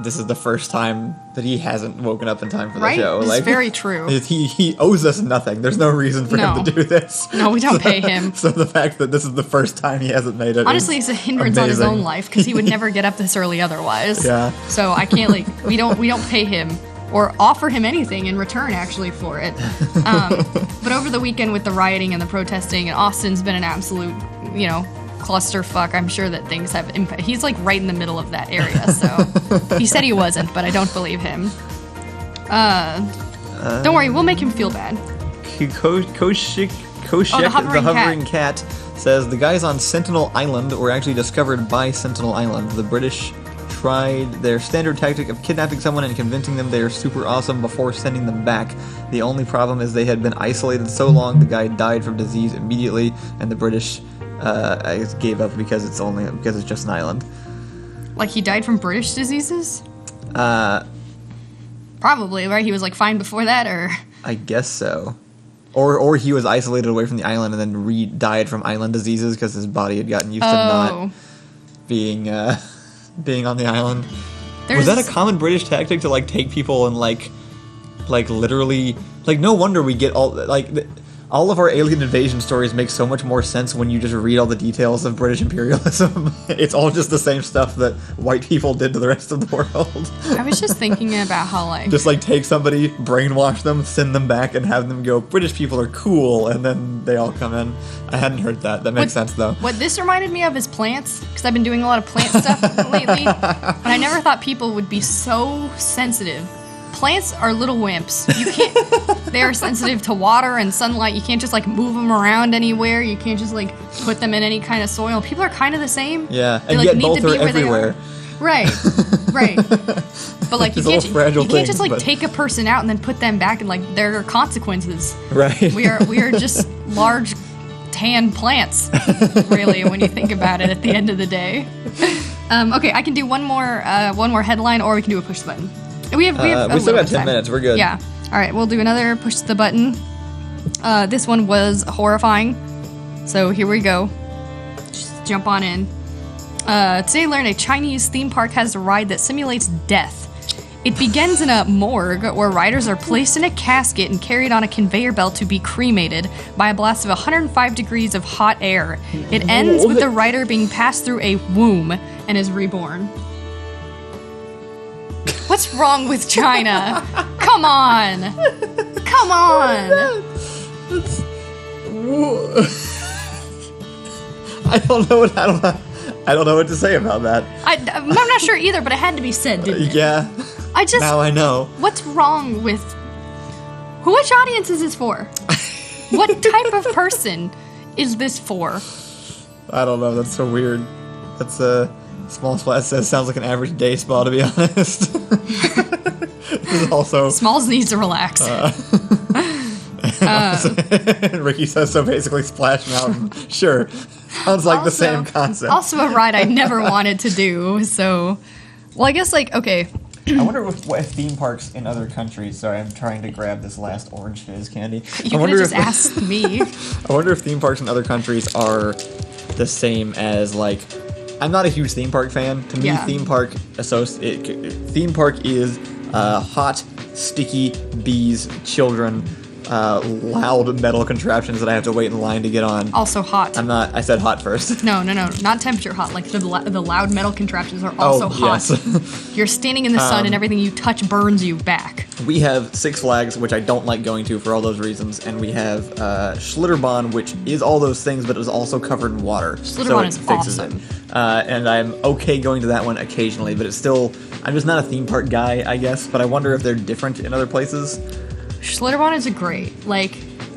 this is the first time that he hasn't woken up in time for the right? show. It's very true. He owes us nothing. There's no reason for him to do this. No, we don't pay him. So the fact that this is the first time he hasn't made it, honestly, it's a hindrance on his own life because he would never get up this early otherwise. Yeah. So I can't we don't pay him or offer him anything in return actually for it. But over the weekend with the rioting and the protesting, and Austin's been an absolute clusterfuck. I'm sure that things have impact. He's like right in the middle of that area, so he said he wasn't, but I don't believe him. Don't worry, we'll make him feel bad. Koshik, the hovering cat, says the guys on Sentinel Island were actually discovered by Sentinel Island. The British tried their standard tactic of kidnapping someone and convincing them they are super awesome before sending them back. The only problem is they had been isolated so long the guy died from disease immediately, and the British I guess gave up because it's just an island. Like he died from British diseases? Probably, right? He was like fine before that, or I guess so. Or he was isolated away from the island and then died from island diseases because his body had gotten used to not being on the island. Was that a common British tactic to like take people and like literally no wonder we get all of our alien invasion stories make so much more sense when you just read all the details of British imperialism. It's all just the same stuff that white people did to the rest of the world. I was just thinking about how just take somebody, brainwash them, send them back, and have them go, British people are cool, and then they all come in. I hadn't heard that. That makes sense, though. What this reminded me of is plants, because I've been doing a lot of plant stuff lately, but I never thought people would be so sensitive. Plants are little wimps. You can't. They are sensitive to water and sunlight. You can't just move them around anywhere. You can't just put them in any kind of soil. People are kind of the same. Yeah, and yet both are everywhere. Right. But you can't just take a person out and then put them back, and there are consequences. Right. We are just large tan plants, really, when you think about it. At the end of the day. Okay, I can do one more headline, or we can do a push the button. We still got 10 minutes. We're good. Yeah. All right, we'll do another push the button. This one was horrifying. So here we go. Just jump on in. Today I learned a Chinese theme park has a ride that simulates death. It begins in a morgue where riders are placed in a casket and carried on a conveyor belt to be cremated by a blast of 105 degrees of hot air. It ends with the rider being passed through a womb and is reborn. What's wrong with China? Come on! Come on! I don't know what to say about that. I'm not sure either, but it had to be said, didn't it? Yeah. Now I know. What's wrong with... Which audience is this for? What type of person is this for? I don't know. That's so weird. That's a... Small Splash says sounds like an average day spa, to be honest. This is also... Smalls needs to relax. Ricky says, so basically Splash Mountain. Sure. Sounds like the same concept. Also a ride I never wanted to do, so... Well, I guess, okay... I wonder if theme parks in other countries. Sorry, I'm trying to grab this last orange fizz candy. You could have just asked me. I wonder if theme parks in other countries are the same as, like, I'm not a huge theme park fan. To me, theme park is hot, sticky bees, children, loud metal contraptions that I have to wait in line to get on. Also hot. I said hot first. No, not temperature hot. Like the loud metal contraptions are also hot. Yes. You're standing in the sun and everything you touch burns you back. We have Six Flags, which I don't like going to for all those reasons, and we have Schlitterbahn, which is all those things, but is also covered in water. Schlitterbahn is awesome. And I'm okay going to that one occasionally, but it's still, I'm just not a theme park guy, I guess, but I wonder if they're different in other places. Schlitterbahn is great. Like,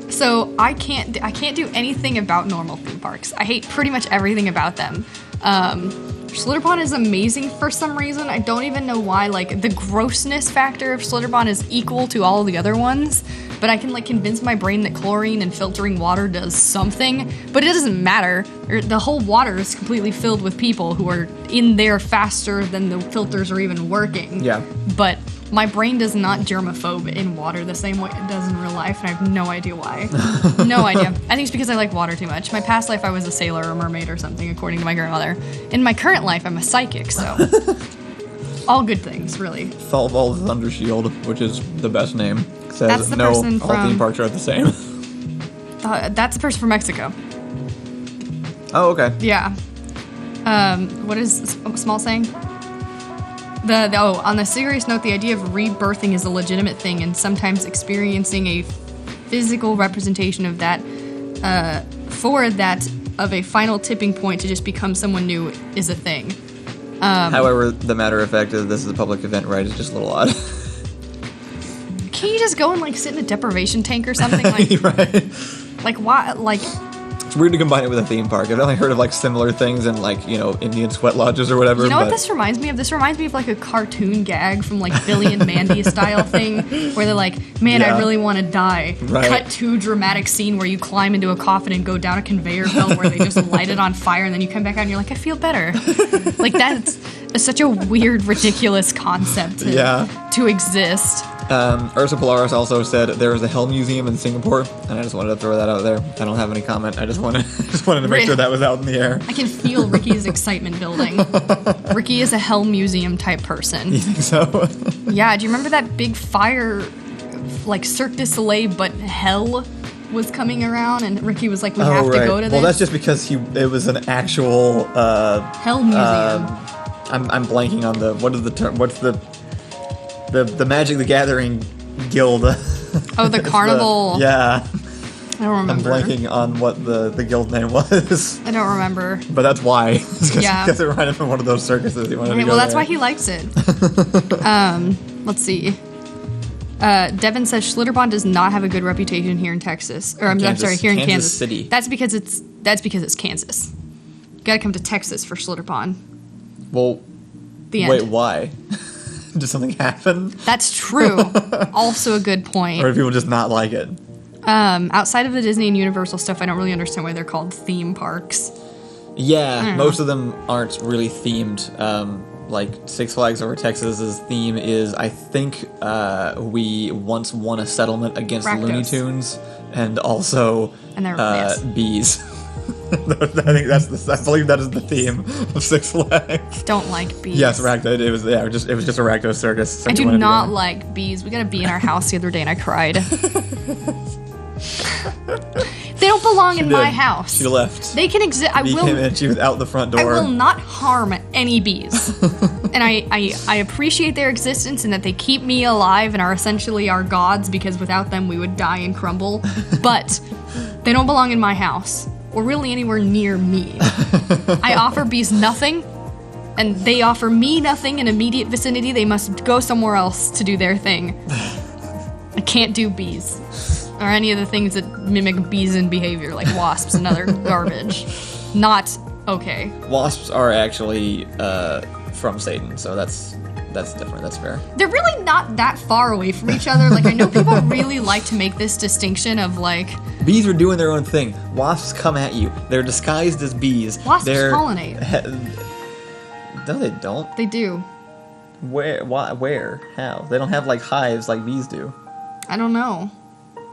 so I can't do anything about normal theme parks. I hate pretty much everything about them. Schlitterbahn is amazing for some reason. I don't even know why. Like, the grossness factor of Schlitterbahn is equal to all the other ones, but I can, like, convince my brain that chlorine and filtering water does something, but it doesn't matter. The whole water is completely filled with people who are in there faster than the filters are even working. Yeah. But my brain does not germaphobe in water the same way it does in real life, and I have no idea why. No idea. I think it's because I like water too much. My past life, I was a sailor or mermaid or something, according to my grandmother. In my current life, I'm a psychic, so all good things, really. Thalval Thundershield, which is the best name. Says That's the person all theme parks are the same. That's the person from Mexico. Oh, okay. Yeah. What is Small saying? On the serious note, the idea of rebirthing is a legitimate thing, and sometimes experiencing a physical representation of that, of a final tipping point to just become someone new is a thing. However, the matter of fact is this is a public event, right? It's just a little odd. Can't you just go and, like, sit in a deprivation tank or something? Like, right. Like, why? Like, it's weird to combine it with a theme park. I've only heard of, like, similar things in, like, you know, Indian sweat lodges or whatever. You know what this reminds me of? This reminds me of, like, a cartoon gag from, like, Billy and Mandy style thing, where they're like, man, I really want to die. Right. Cut to dramatic scene where you climb into a coffin and go down a conveyor belt where they just light it on fire, and then you come back out and you're like, I feel better. Like, that's such a weird, ridiculous concept to exist. Ursa Polaris also said there is a Hell Museum in Singapore, and I just wanted to throw that out there. I don't have any comment. I just wanted to make sure that was out in the air. I can feel Ricky's excitement building. Ricky is a Hell Museum type person. You think so? Yeah, do you remember that big fire, like Cirque du Soleil, but hell was coming around, and Ricky was like, we have to go to this? Well, that's just because it was an actual... Hell Museum. I'm blanking on what's the Magic the Gathering guild. Oh, the carnival. Yeah. I don't remember. I'm blanking on what the guild name was. I don't remember. But that's why. It's because it reminded him of one of those circuses he wanted to go well, that's there. why he likes it. Let's see. Devin says Schlitterbahn does not have a good reputation here in Texas. Or I'm sorry, here in Kansas City. That's because it's Kansas. You gotta come to Texas for Schlitterbahn. Well, the end. Wait, why? Did something happen? That's true. Also a good point. Or do people just not like it? Outside of the Disney and Universal stuff, I don't really understand why they're called theme parks. Yeah, most of them aren't really themed. Like Six Flags Over Texas's theme is, I think, we once won a settlement against Rakdos. Looney Tunes, and also bees. I believe that is the theme of Six Flags. Don't like bees. Yes, Rakdos. It was just a Rakdos circus. So I do not like bees. We got a bee in our house the other day, and I cried. They don't belong in my house. She left. They can exist. I will. Came in, she was out the front door. I will not harm any bees, and I appreciate their existence and that they keep me alive and are essentially our gods, because without them we would die and crumble. But they don't belong in my house or really anywhere near me. I offer bees nothing, and they offer me nothing in immediate vicinity. They must go somewhere else to do their thing. I can't do bees. Or any of the things that mimic bees in behavior, like wasps and other garbage. Not okay. Wasps are actually from Satan, so that's different. That's fair. They're really not that far away from each other. Like, I know people really like to make this distinction of, like... Bees are doing their own thing. Wasps come at you. They're disguised as bees. Wasps pollinate. No, they don't. They do. Where? Why? Where? How? They don't have like hives like bees do. I don't know.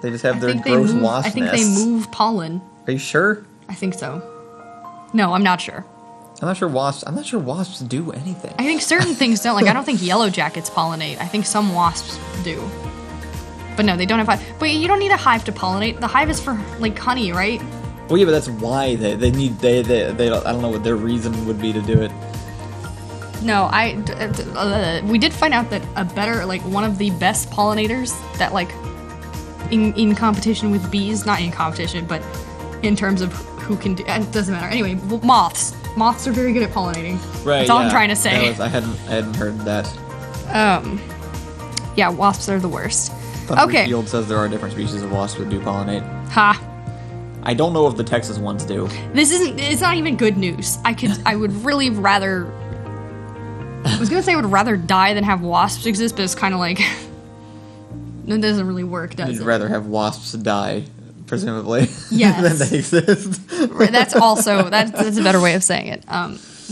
They just have their gross wasp I think nests. they move pollen. Are you sure? I think so. No, I'm not sure. I'm not sure wasps do anything. I think certain things don't. Like, I don't think yellow jackets pollinate. I think some wasps do. But no, they don't have hive. But you don't need a hive to pollinate. The hive is for, like, honey, right? Well, yeah, but that's why they need, they don't, I don't know what their reason would be to do it. No, we did find out that a better, like, one of the best pollinators that, like, in competition with bees, not in competition, but in terms of who can do, it doesn't matter. Anyway, moths. Moths are very good at pollinating. Right. That's all I'm trying to say. I hadn't heard that. Yeah, wasps are the worst. Okay. Field says there are different species of wasps that do pollinate. Ha. I don't know if the Texas ones do. It's not even good news. I would really rather, I was gonna say I would rather die than have wasps exist, but it's kind of like, it doesn't really work, does it? You'd rather have wasps die, presumably, yes. than they exist. That's also, that's a better way of saying it.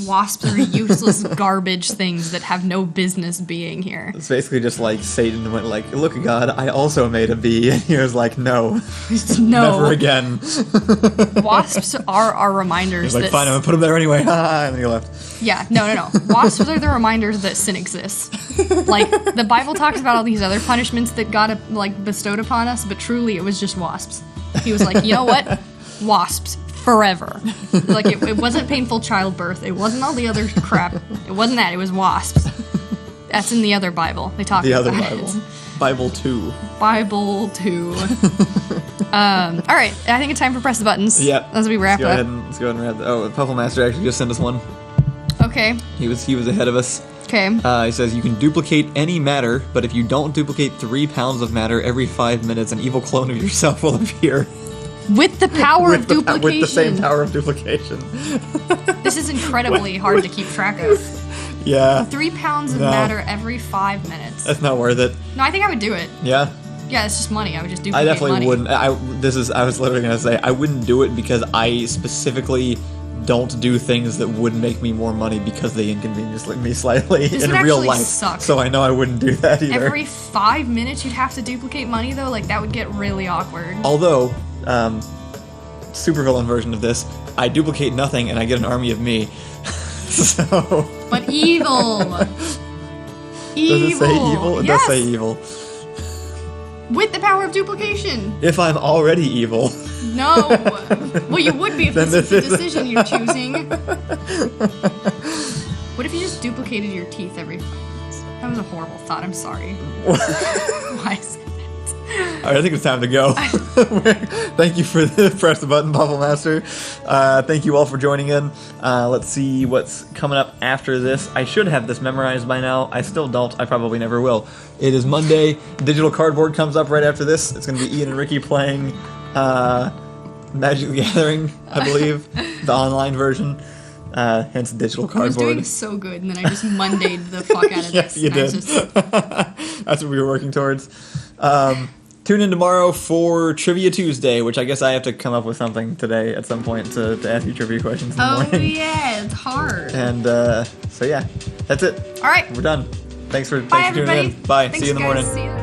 Wasps are useless garbage things that have no business being here. It's basically just like Satan went like, look, God, I also made a bee. And he was like, no. No. Never again. Wasps are reminders He's like, fine, I'm gonna put them there anyway. And then he left. Yeah, no. Wasps are the reminders that sin exists. Like, the Bible talks about all these other punishments that God, like, bestowed upon us, but truly it was just wasps. He was like, you know what? Wasps. Forever. Like, it wasn't painful childbirth. It wasn't all the other crap. It wasn't that. It was wasps. That's in the other Bible. They talk about the other Bible. Bible 2. Bible 2. All right. I think it's time for Press the Buttons. Yeah. As we wrap up. Let's go ahead and wrap that. Oh, Puffle Master actually just sent us one. Okay. He was ahead of us. Okay. He says, you can duplicate any matter, but if you don't duplicate 3 pounds of matter every 5 minutes, an evil clone of yourself will appear. With the power of duplication. With the same power of duplication. This is incredibly hard to keep track of. Yeah. 3 pounds of matter every 5 minutes. That's not worth it. No, I think I would do it. Yeah? Yeah, it's just money. I would just duplicate I definitely money. wouldn't. I was literally going to say, I wouldn't do it because I specifically don't do things that would make me more money because they inconvenience me slightly This in would real actually life. suck. So I know I wouldn't do that either. Every 5 minutes you'd have to duplicate money, though? Like, that would get really awkward. Although, supervillain version of this, I duplicate nothing and I get an army of me. So... But evil! Evil! Does it say evil? It does say evil. With the power of duplication! If I'm already evil. No! Well, you would be if this is the decision you're choosing. What if you just duplicated your teeth every 5 minutes? That was a horrible thought, I'm sorry. Why is it? Alright, I think it's time to go. Thank you for the Press the Button, Puffle Master. Thank you all for joining in. Let's see what's coming up after this. I should have this memorized by now. I still don't. I probably never will. It is Monday. Digital Cardboard comes up right after this. It's going to be Ian and Ricky playing Magic the Gathering, I believe. The online version. Hence Digital Cardboard. I was doing so good, and then I just Mondayed the fuck out of Yes, this. you did. That's what we were working towards. Tune in tomorrow for Trivia Tuesday, which I guess I have to come up with something today at some point to ask you trivia questions in the morning. Oh, yeah, it's hard. And, so yeah, that's it. All right. We're done. Thanks for Bye, tuning everybody. in. Bye. Thanks, See you in the guys. morning. See you.